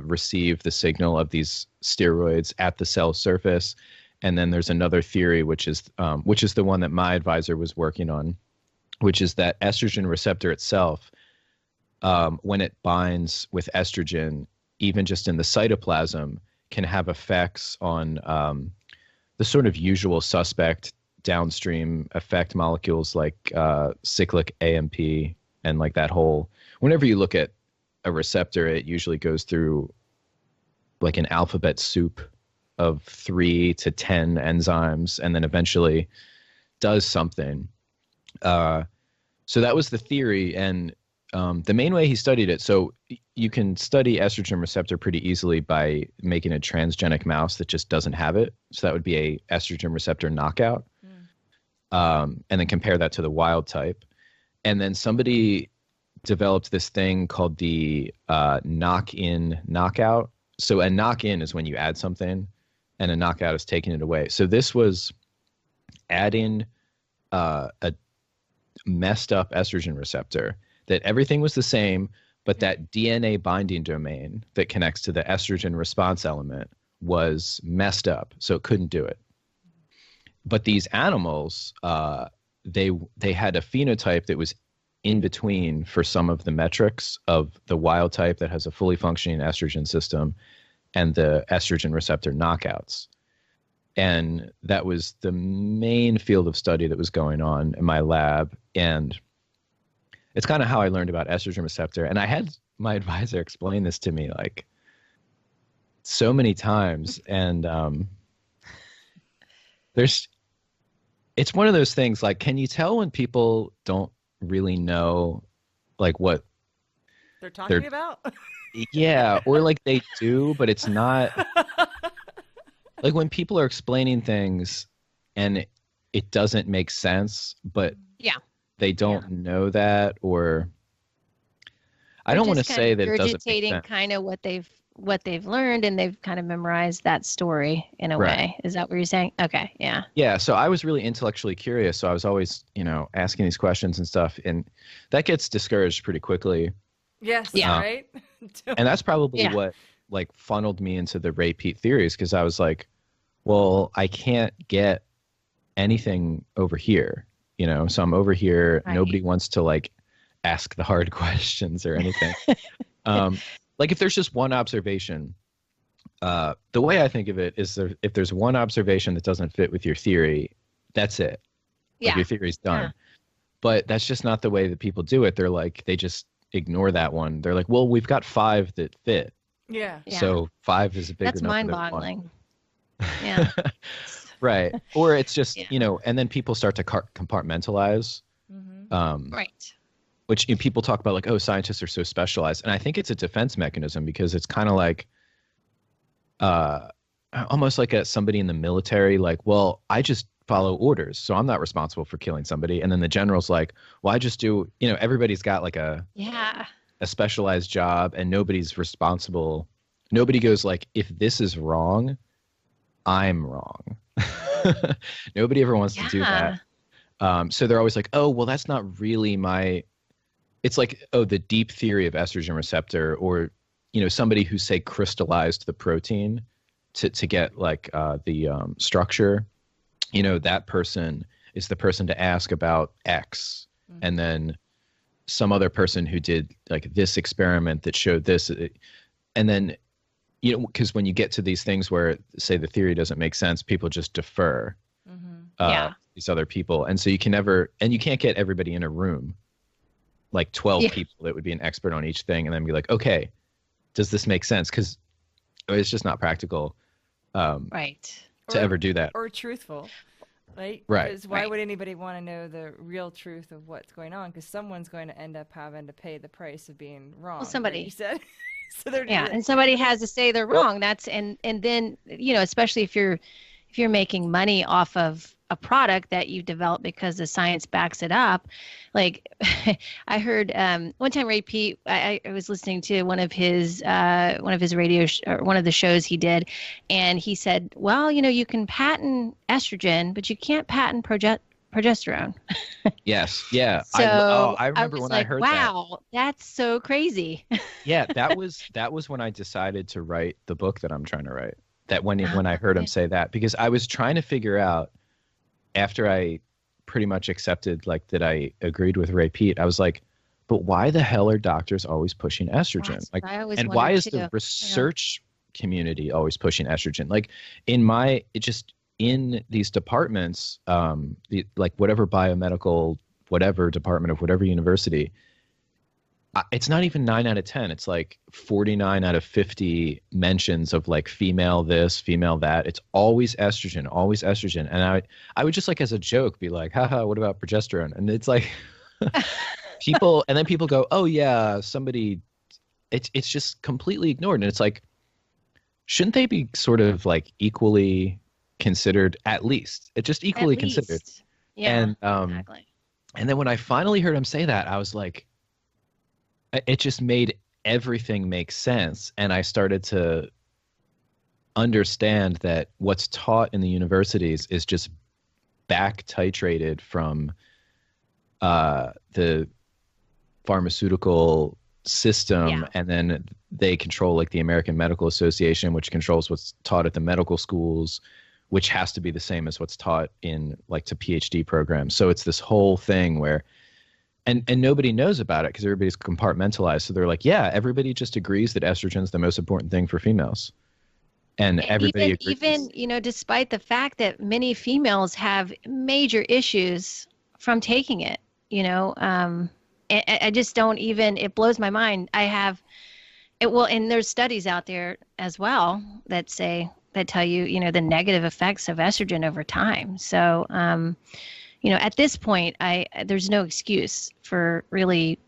receive the signal of these steroids at the cell surface. And then there's another theory, which is the one that my advisor was working on, which is that estrogen receptor itself, when it binds with estrogen, even just in the cytoplasm, can have effects on the sort of usual suspect downstream effect molecules like cyclic AMP and like that whole. Whenever you look at a receptor, it usually goes through like an alphabet soup of 3 to 10 enzymes and then eventually does something. So that was the theory. And the main way he studied it, so you can study estrogen receptor pretty easily by making a transgenic mouse that just doesn't have it. So that would be a estrogen receptor knockout. And then compare that to the wild type. And then somebody developed this thing called the knock-in knockout. So a knock-in is when you add something and a knockout is taking it away. So this was adding a messed up estrogen receptor, that everything was the same, but that DNA binding domain that connects to the estrogen response element was messed up, so it couldn't do it. But these animals, they had a phenotype that was in between for some of the metrics of the wild type that has a fully functioning estrogen system and the estrogen receptor knockouts. And that was the main field of study that was going on in my lab. And it's kind of how I learned about estrogen receptor. And I had my advisor explain this to me like so many times. And it's one of those things, like, can you tell when people don't really know like what they're talking about? Yeah, or like they do, but it's not like when people are explaining things and it doesn't make sense, but they don't know that, or I don't want to say that it doesn't make sense. Kind of what they've learned, and they've kind of memorized that story in a way. Is that what you're saying? Okay, yeah. Yeah, so I was really intellectually curious, so I was always, asking these questions and stuff, and that gets discouraged pretty quickly. Yes, right? And that's probably what like funneled me into the repeat theories, because I was like, well, I can't get anything over here, so I'm over here. Right. Nobody wants to like ask the hard questions or anything. Like if there's just one observation, the way I think of it is if there's one observation that doesn't fit with your theory, that's it. Like your theory's done. Yeah. But that's just not the way that people do it. They're like, they just ignore that one. They're like, well, we've got 5 that fit. Yeah. So 5 is a bigger number. That's mind-boggling. Yeah. Right. Or it's just, and then people start to compartmentalize. Mm-hmm. Right. Which people talk about like, oh, scientists are so specialized. And I think it's a defense mechanism, because it's kind of like almost like somebody in the military, like, well, I just follow orders, so I'm not responsible for killing somebody. And then the general's like, well, I just do, everybody's got like a specialized job, and nobody's responsible. Nobody goes like, if this is wrong, I'm wrong. Nobody ever wants to do that. So they're always like, oh, well, that's not really it's like, oh, the deep theory of estrogen receptor, or, somebody who say crystallized the protein to get like the structure, that person is the person to ask about X. Mm-hmm. And then some other person who did like this experiment that showed this. And then, because when you get to these things where, say, the theory doesn't make sense, people just defer these other people. And so you can't get everybody in a room, like 12 people that would be an expert on each thing, and then be like, okay, does this make sense? Because it's just not practical to ever do that. Or truthful. Right? Right. Because why would anybody want to know the real truth of what's going on? Because someone's going to end up having to pay the price of being wrong. Well, somebody. Like you said. So they're and somebody has to say they're wrong. That's and then especially if you're making money off of a product that you developed because the science backs it up. Like I heard one time Ray Pete, I was listening to one of his radio or one of the shows he did, and he said, well, you can patent estrogen, but you can't patent progesterone. Yes. Yeah. So I remember when I heard that. Wow, that's so crazy. Yeah, that was when I decided to write the book that I'm trying to write. That when I heard him say that, because I was trying to figure out, after I pretty much accepted like that I agreed with Ray Pete, I was like, but why the hell are doctors always pushing estrogen? Like, and why is the research community always pushing estrogen? Like in these departments, like whatever biomedical, whatever department of whatever university, it's not even 9 out of 10. It's like 49 out of 50 mentions of like female this, female that. It's always estrogen, always estrogen. And I would just like as a joke be like, haha, what about progesterone? And it's like people go, oh yeah, somebody, it's just completely ignored. And it's like, shouldn't they be sort of like equally considered, at least? It's just equally considered. Yeah, and, exactly. And then when I finally heard him say that, I was like, it just made everything make sense. And I started to understand that what's taught in the universities is just back titrated from the pharmaceutical system, and then they control like the American Medical Association, which controls what's taught at the medical schools, which has to be the same as what's taught in like to PhD programs. So it's this whole thing where, and nobody knows about it because everybody's compartmentalized. So they're like, yeah, everybody just agrees that estrogen is the most important thing for females. And everybody agrees. Even, you know, despite the fact that many females have major issues from taking it, you know, I just don't even, it blows my mind. And there's studies out there as well that tell you, you know, the negative effects of estrogen over time. So, you know, at this point, there's no excuse for really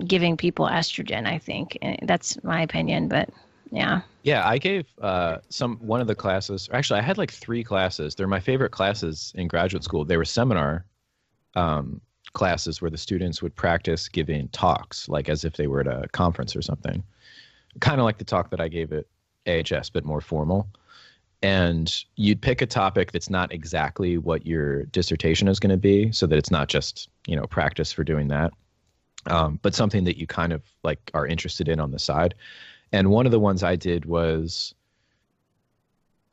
giving people estrogen, I think. That's my opinion, but yeah. Yeah, I gave one of the classes, actually I had like 3 classes. They're my favorite classes in graduate school. They were seminar classes where the students would practice giving talks, like as if they were at a conference or something. Kind of like the talk that I gave at AHS, but more formal. And you'd pick a topic that's not exactly what your dissertation is going to be, so that it's not just, you know, practice for doing that, but something that you kind of like are interested in on the side. And one of the ones I did was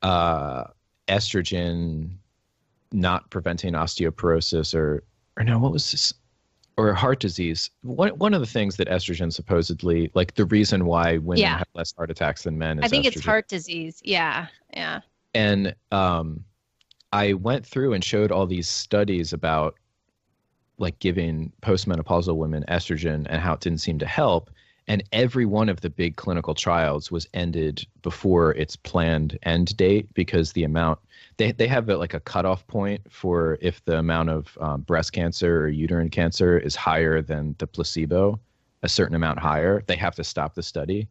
estrogen not preventing osteoporosis or no, what was this? Or heart disease. One of the things that estrogen supposedly, like the reason why women have less heart attacks than men is I think estrogen. it's heart disease. Yeah. And I went through and showed all these studies about like giving postmenopausal women estrogen and how it didn't seem to help. And every one of the big clinical trials was ended before its planned end date because the amount, they have like a cutoff point for if the amount of breast cancer or uterine cancer is higher than the placebo, a certain amount higher, they have to stop the study.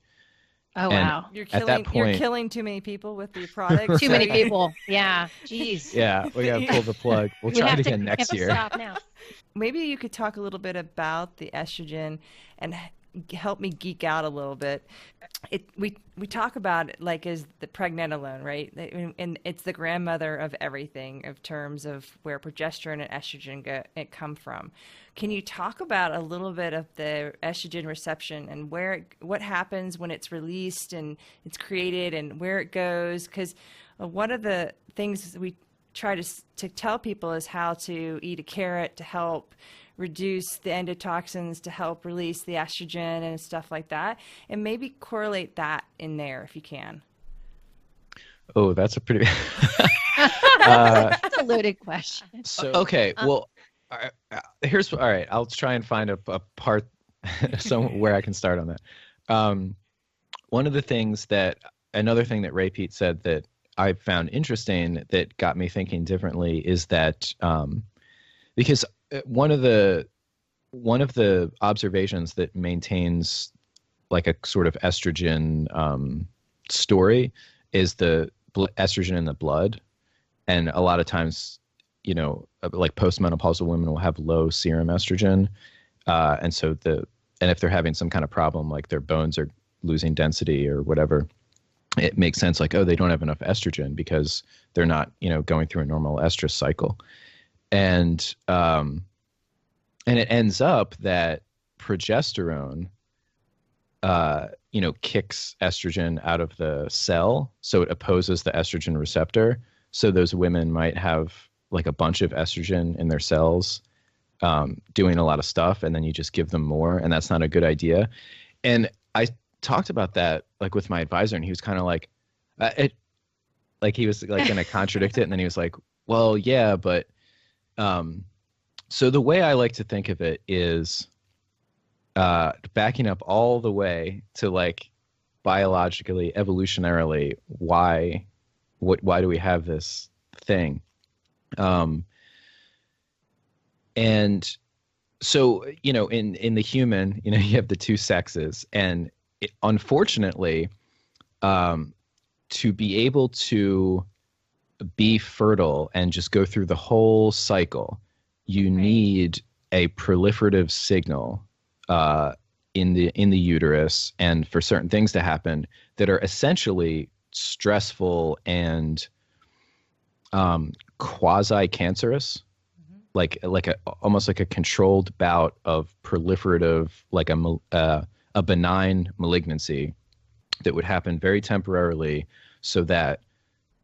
Oh, wow. You're killing too many people with the product. Too many people. Yeah. Jeez. Yeah. We got to pull the plug. We'll try it again next year. Stop now. Maybe you could talk a little bit about the estrogen and help me geek out a little bit. We talk about it like as the pregnenolone, right? And it's the grandmother of everything in terms of where progesterone and estrogen come from. Can you talk about a little bit of the estrogen reception and what happens when it's released and it's created and where it goes? Because one of the things we try to tell people is how to eat a carrot to help reduce the endotoxins, to help release the estrogen and stuff like that, and maybe correlate that in there if you can. Oh, that's a pretty that's a loaded question. So okay, well, here's all right. I'll try and find a part somewhere I can start on that. One of the things another thing that Ray Pete said that I found interesting that got me thinking differently is that because one of the observations that maintains like a sort of estrogen story is the estrogen in the blood, and a lot of times, you know, like postmenopausal women will have low serum estrogen, and so and if they're having some kind of problem, like their bones are losing density or whatever, it makes sense. Like, oh, they don't have enough estrogen because they're not, you know, going through a normal estrus cycle. And it ends up that progesterone, you know, kicks estrogen out of the cell. So it opposes the estrogen receptor. So those women might have like a bunch of estrogen in their cells, doing a lot of stuff. And then you just give them more. And that's not a good idea. And I talked about that like with my advisor, and he was kind of like, he was like going to contradict it. And then he was like, well, yeah, but so the way I like to think of it is backing up all the way to like biologically, evolutionarily, why do we have this thing? And so, you know, in the human, you know, you have the two sexes, and unfortunately, to be able to be fertile and just go through the whole cycle, you need a proliferative signal in the uterus, and for certain things to happen that are essentially stressful and quasi-cancerous, like almost like a controlled bout of proliferative, like a benign malignancy that would happen very temporarily, so that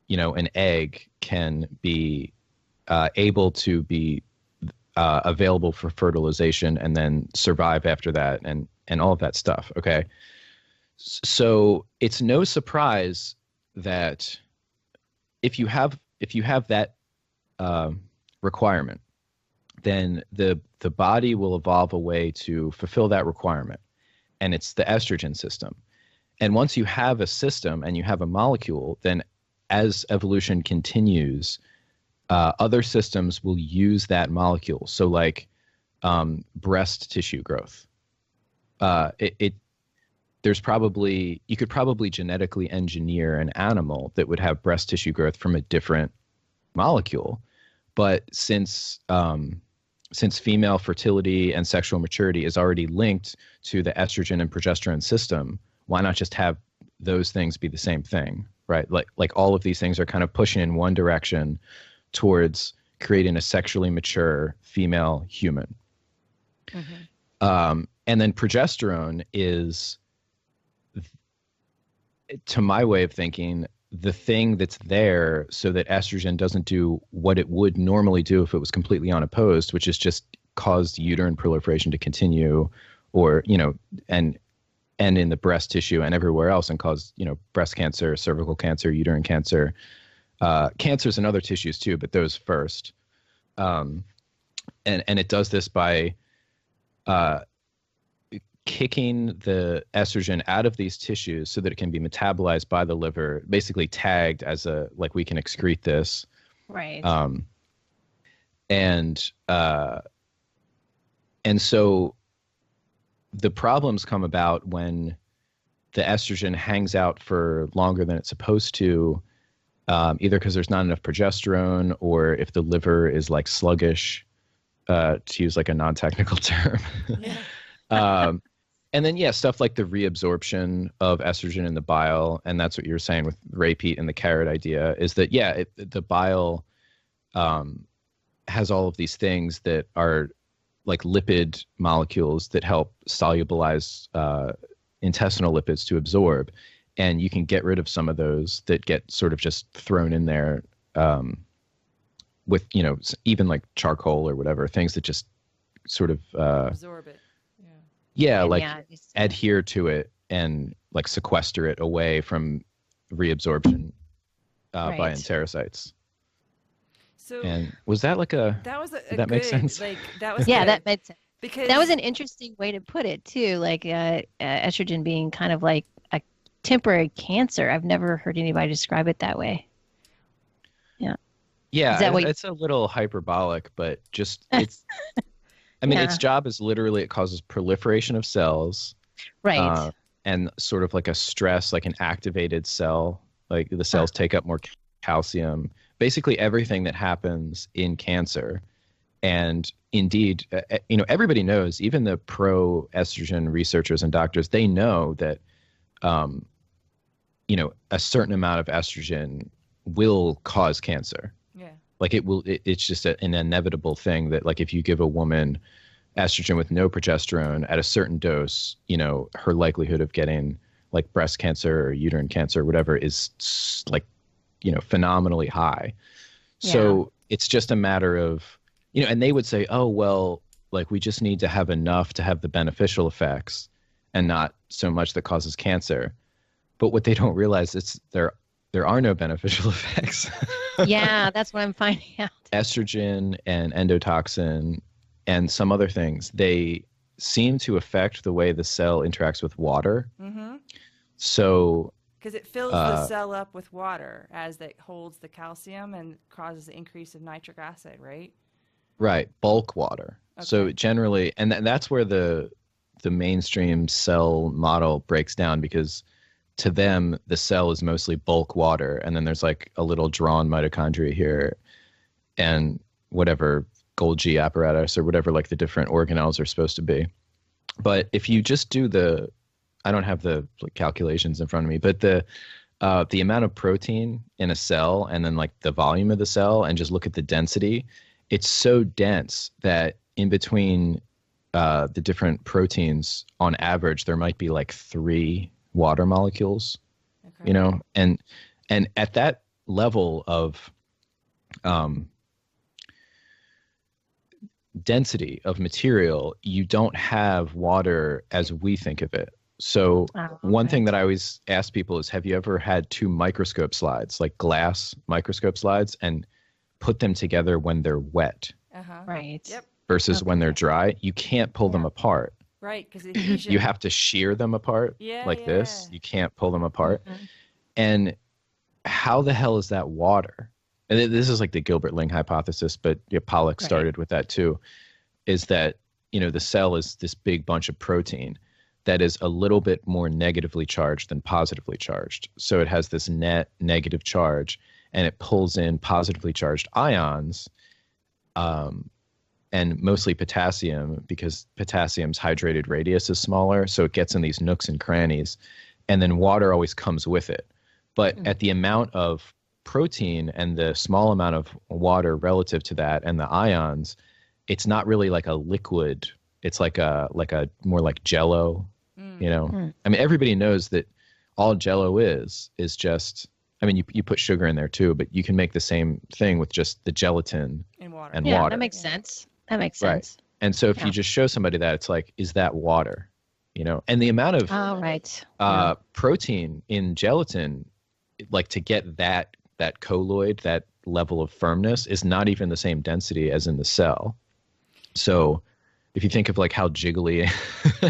an egg can be able to be available for fertilization and then survive after that, and all of that stuff. Okay, so it's no surprise that if you have that requirement, then the body will evolve a way to fulfill that requirement, and it's the estrogen system. And once you have a system and you have a molecule, then as evolution continues, other systems will use that molecule. So like breast tissue growth. You could probably genetically engineer an animal that would have breast tissue growth from a different molecule. But since female fertility and sexual maturity is already linked to the estrogen and progesterone system, why not just have those things be the same thing, right? Like all of these things are kind of pushing in one direction towards creating a sexually mature female human. Mm-hmm. And then progesterone is, to my way of thinking, the thing that's there so that estrogen doesn't do what it would normally do if it was completely unopposed, which is just cause uterine proliferation to continue, or, and in the breast tissue and everywhere else, and cause, breast cancer, cervical cancer, uterine cancer, cancers in other tissues too, but those first. And it does this by kicking the estrogen out of these tissues so that it can be metabolized by the liver, basically tagged as we can excrete this. Right. And so the problems come about when the estrogen hangs out for longer than it's supposed to, either because there's not enough progesterone, or if the liver is like sluggish, to use like a non-technical term. Yeah. And then, stuff like the reabsorption of estrogen in the bile, and that's what you were saying with Ray Pete and the carrot idea, is that, the bile has all of these things that are like lipid molecules that help solubilize intestinal lipids to absorb. And you can get rid of some of those that get sort of just thrown in there with, even like charcoal or whatever, things that just sort of absorb it. Adhere to it and like sequester it away from reabsorption by enterocytes. So, and was that like did that make sense? That was that made sense. Because that was an interesting way to put it too. Like estrogen being kind of like a temporary cancer. I've never heard anybody describe it that way. Yeah. Yeah, it's a little hyperbolic, but just it's. I mean, its job is literally, it causes proliferation of cells. Right. And sort of like a stress, like an activated cell, like the cells take up more calcium, basically everything that happens in cancer. And indeed, everybody knows, even the pro-estrogen researchers and doctors, they know that, a certain amount of estrogen will cause cancer. Yeah. Like it's just an inevitable thing that, like, if you give a woman estrogen with no progesterone at a certain dose, her likelihood of getting like breast cancer or uterine cancer or whatever is like, phenomenally high. Yeah. So it's just a matter of, and they would say, oh, well, like we just need to have enough to have the beneficial effects and not so much that causes cancer. But what they don't realize is there are no beneficial effects. Yeah, that's what I'm finding out. Estrogen and endotoxin and some other things, they seem to affect the way the cell interacts with water. Mm-hmm. So, because it fills the cell up with water as it holds the calcium and causes the increase of nitric acid, right? Right, bulk water. Okay. So generally, and that's where the mainstream cell model breaks down, because to them, the cell is mostly bulk water, and then there's like a little drawn mitochondria here and whatever Golgi apparatus or whatever like the different organelles are supposed to be. But if you just do I don't have the calculations in front of me, but the amount of protein in a cell and then like the volume of the cell and just look at the density, it's so dense that in between the different proteins, on average, there might be like 3 water molecules, you know, and at that level of density of material, you don't have water as we think of it. So one thing that I always ask people is, have you ever had 2 microscope slides, like glass microscope slides, and put them together when they're wet? Right. Yep. Versus when they're dry? You can't pull them apart. Right, because you have to shear them apart this. You can't pull them apart. And how the hell is that water? And this is like the Gilbert-Ling hypothesis, but Pollack started with that too, is that, you know, the cell is this big bunch of protein that is a little bit more negatively charged than positively charged. So it has this net negative charge, and it pulls in positively charged ions, and mostly potassium, because potassium's hydrated radius is smaller, so it gets in these nooks and crannies, and then water always comes with it. But at the amount of protein and the small amount of water relative to that and the ions, it's not really like a liquid. It's like a more like Jell-O, you know. I mean, everybody knows that all Jell-O is just, I mean, you put sugar in there too, but you can make the same thing with just the gelatin and water. Yeah, that makes sense. That makes sense. Right. And so if you just show somebody that, it's like, is that water? You know, and the amount of protein in gelatin, like to get that colloid, that level of firmness, is not even the same density as in the cell. So if you think of like how jiggly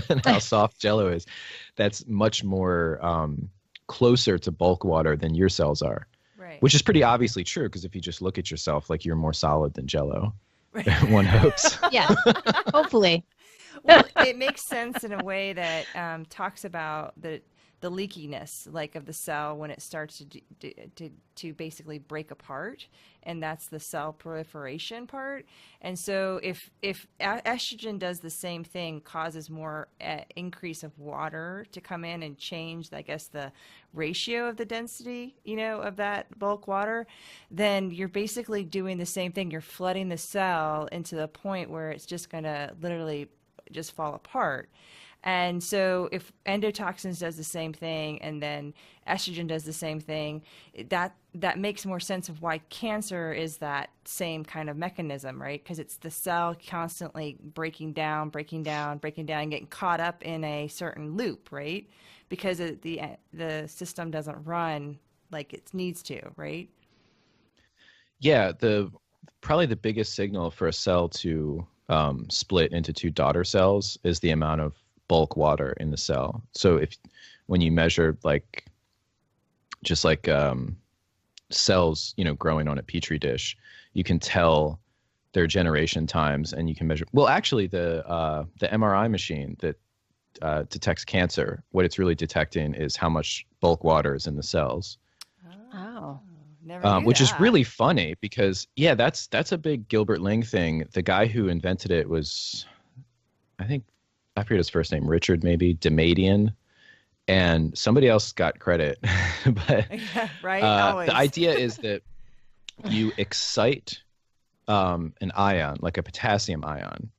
and how soft Jell-O is, that's much more closer to bulk water than your cells are. Right. Which is pretty obviously true, because if you just look at yourself, like, you're more solid than Jell-O. Right. One hopes. Yeah, hopefully. Well, it makes sense in a way that talks about the leakiness, like, of the cell when it starts to basically break apart, and that's the cell proliferation part. And so if estrogen does the same thing, causes more increase of water to come in and change, I guess, the ratio of the density, you know, of that bulk water, then you're basically doing the same thing. You're flooding the cell into the point where it's just going to literally just fall apart. And so if endotoxins does the same thing, and then estrogen does the same thing, that makes more sense of why cancer is that same kind of mechanism, right? Because it's the cell constantly breaking down, and getting caught up in a certain loop, right? Because the system doesn't run like it needs to, right? Yeah, probably the biggest signal for a cell to split into 2 daughter cells is the amount of bulk water in the cell. So when you measure just like cells, you know, growing on a petri dish, you can tell their generation times, and you can measure. Well, actually, the MRI machine that detects cancer, what it's really detecting is how much bulk water is in the cells. Oh. Which is really funny, because that's a big Gilbert-Ling thing. The guy who invented it was, I forget his first name, Richard maybe, Damadian, and somebody else got credit. But the idea is that you excite an ion, like a potassium ion,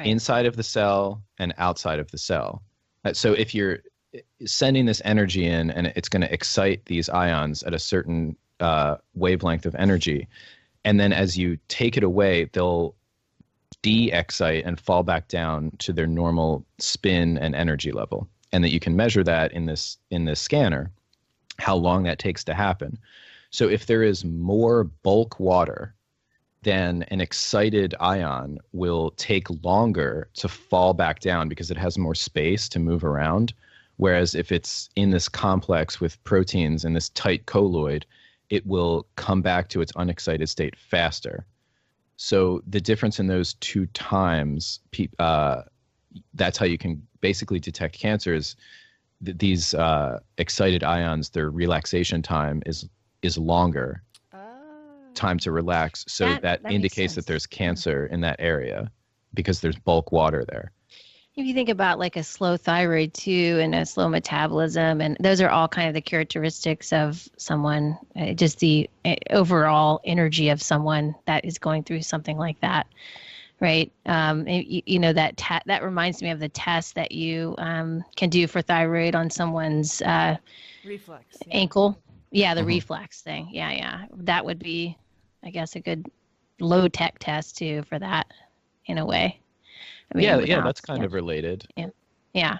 inside of the cell and outside of the cell. So if you're sending this energy in, and it's going to excite these ions at a certain wavelength of energy, and then as you take it away, they'll de-excite and fall back down to their normal spin and energy level, and that you can measure that in this scanner, how long that takes to happen. So if there is more bulk water, then an excited ion will take longer to fall back down because it has more space to move around. Whereas if it's in this complex with proteins in this tight colloid, it will come back to its unexcited state faster. So the difference in those 2 times, that's how you can basically detect cancer, is these excited ions, their relaxation time is longer, time to relax. So that indicates that there's cancer in that area, because there's bulk water there. If you think about like a slow thyroid too and a slow metabolism, and those are all kind of the characteristics of someone, just the overall energy of someone that is going through something like that, right? That reminds me of the test that you can do for thyroid on someone's reflex ankle. Yeah, the reflex thing. Yeah. That would be, I guess, a good low tech test too for that in a way. I mean, that's kind of related. Yeah.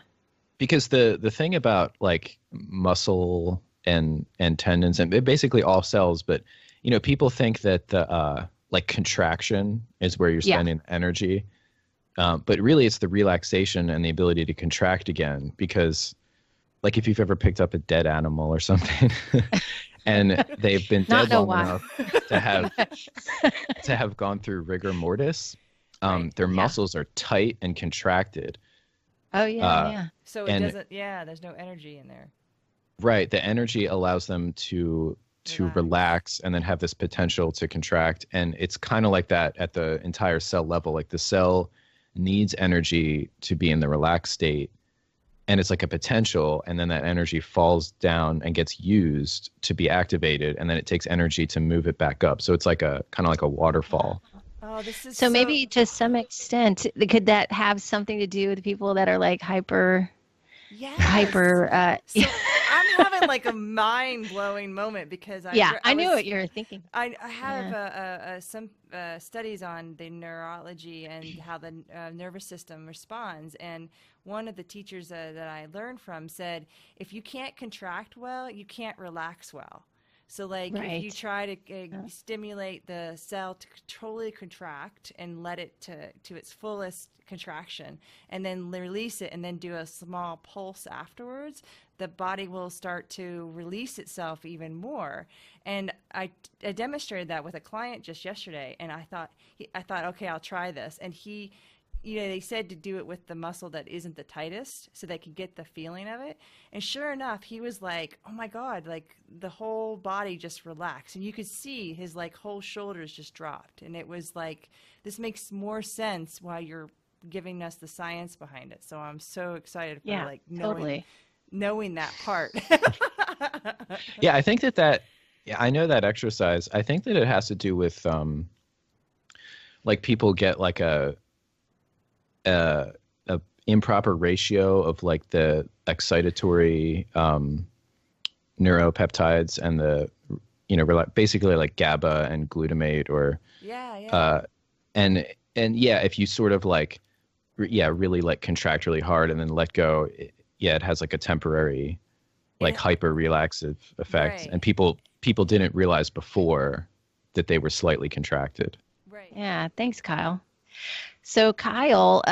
Because the thing about like muscle and tendons and basically all cells, but people think that the like contraction is where you're spending energy, but really it's the relaxation and the ability to contract again. Because like if you've ever picked up a dead animal or something, and they've been dead long enough to have gone through rigor mortis. Their muscles are tight and contracted. Oh, yeah. So it doesn't, there's no energy in there. Right. The energy allows them to relax and then have this potential to contract. And it's kind of like that at the entire cell level. Like the cell needs energy to be in the relaxed state. And it's like a potential. And then that energy falls down and gets used to be activated. And then it takes energy to move it back up. So it's like kind of like a waterfall. Oh, this is so maybe to some extent, could that have something to do with people that are like hyper? So I'm having like a mind-blowing moment because I knew what you were thinking. I have some studies on the neurology and how the nervous system responds, and one of the teachers that I learned from said, if you can't contract well, you can't relax well. So like if you try to stimulate the cell to totally contract and let it to its fullest contraction and then release it and then do a small pulse afterwards, the body will start to release itself even more. And I demonstrated that with a client just yesterday, and I thought, okay, I'll try this. And they said to do it with the muscle that isn't the tightest so they could get the feeling of it. And sure enough, he was like, oh my God, like the whole body just relaxed. And you could see his like whole shoulders just dropped. And it was like, this makes more sense while you're giving us the science behind it. So I'm so excited for knowing that part. Yeah, I think I know that exercise. I think that it has to do with like people get like a improper ratio of like the excitatory neuropeptides and the basically like GABA and glutamate or and if you sort of like really like contract really hard and then let go, it has like a temporary like hyper relaxive effect, and people didn't realize before that they were slightly contracted. Yeah, thanks, Kyle. So Kyle,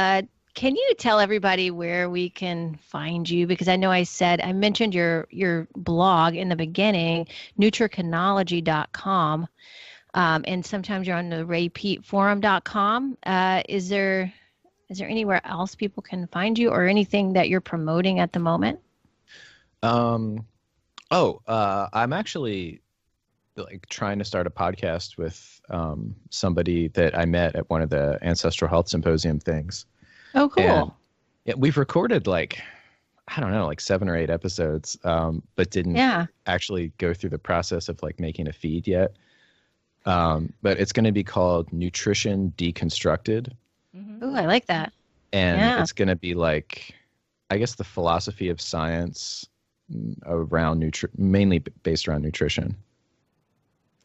can you tell everybody where we can find you? Because I know I mentioned your blog in the beginning, nutricanology.com, and sometimes you're on the raypeatforum.com. Is there anywhere else people can find you or anything that you're promoting at the moment? I'm actually like trying to start a podcast with somebody that I met at one of the Ancestral Health Symposium things. Oh, cool. And, we've recorded like 7 or 8 episodes, but didn't actually go through the process of like making a feed yet. But it's going to be called Nutrition Deconstructed. Mm-hmm. Ooh, I like that. And it's going to be like, I guess, the philosophy of science around mainly based around nutrition.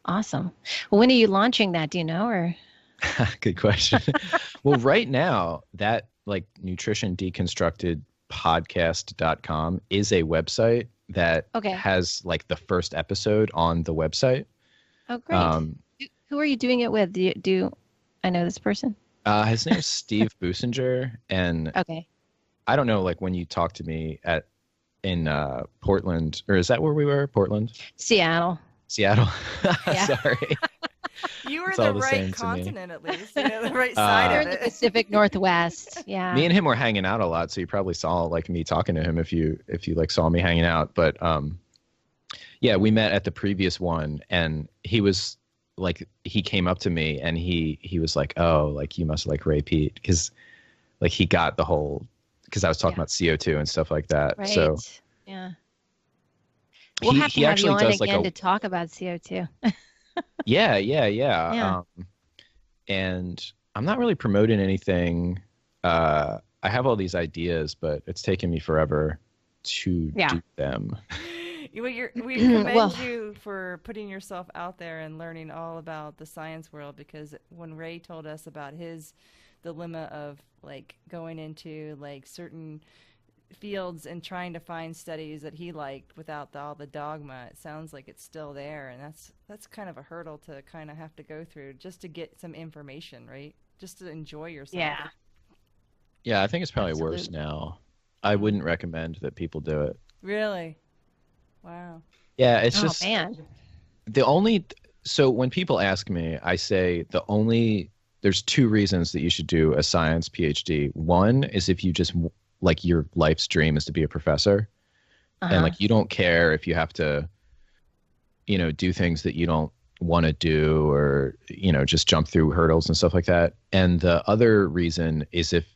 Awesome. Well, when are you launching that? Do you know, or? Good question. Well, right now that like Nutrition Deconstructed podcast.com is a website that has like the first episode on the website. Oh, great. Who are you doing it with? Do I know this person? His name is Steve Businger, and I don't know, like when you talked to me in Portland, or is that where we were? Portland? Seattle. Yeah. Sorry. You were the right continent, at least. The right side You're of in it. the Pacific Northwest. Yeah. Me and him were hanging out a lot, so you probably saw like me talking to him if you like saw me hanging out. But we met at the previous one, and he was like, he came up to me and he was like, oh, like you must like Ray Pete, because like he got the whole because I was talking about CO2 and stuff like that. Right. So yeah. We'll have to have you on again to talk about CO2. Yeah. And I'm not really promoting anything. I have all these ideas, but it's taken me forever to do them. We commend you for putting yourself out there and learning all about the science world, because when Ray told us about his dilemma of like going into like certain fields and trying to find studies that he liked without all the dogma, it sounds like it's still there, and that's kind of a hurdle to kind of have to go through just to get some information, right? Just to enjoy yourself. Yeah, I think it's probably worse now. I wouldn't recommend that people do it. Really? Wow. Yeah, it's just man. So when people ask me, I say there's two reasons that you should do a science PhD. One is if you just like your life's dream is to be a professor, and like you don't care if you have to, do things that you don't want to do, or just jump through hurdles and stuff like that. And the other reason is if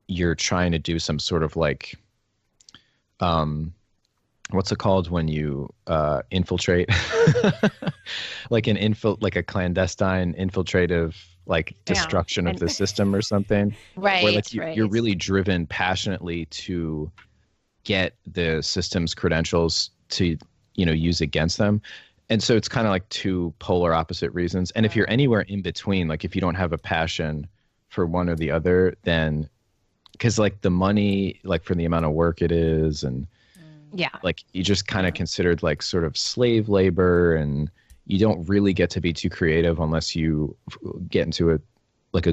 you're trying to do some sort of like what's it called when you infiltrate like a clandestine infiltrative destruction of the system or something, right? Where you're really driven passionately to get the system's credentials to use against them. And so it's kind of like two polar opposite reasons. And if you're anywhere in between, like if you don't have a passion for one or the other, then because like the money, like for the amount of work it is, and like you just kind of considered like sort of slave labor, and you don't really get to be too creative unless you get into a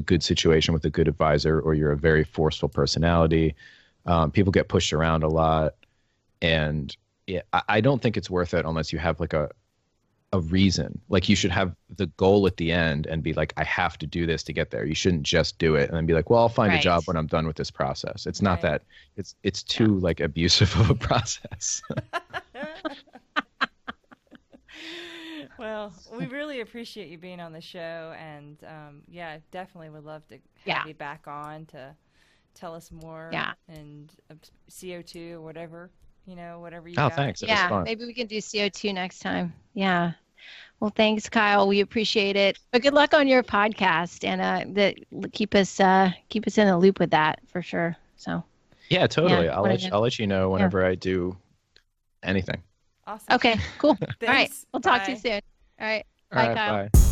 good situation with a good advisor, or you're a very forceful personality. People get pushed around a lot, and I don't think it's worth it unless you have like a reason. Like you should have the goal at the end and be like, I have to do this to get there. You shouldn't just do it and then be like, well, I'll find a job when I'm done with this process. It's not that. It's too like abusive of a process. Well, we really appreciate you being on the show, and definitely would love to have you back on to tell us more. And CO2 or whatever, whatever you got. Thanks. It was fun. Maybe we can do CO2 next time. Yeah. Well, thanks, Kyle. We appreciate it. But good luck on your podcast, and keep us in the loop with that for sure. So. Yeah, totally. I'll let you know whenever I do anything. Awesome. Okay, cool. All right. We'll talk to you soon. All right. Bye, Kyle. Bye.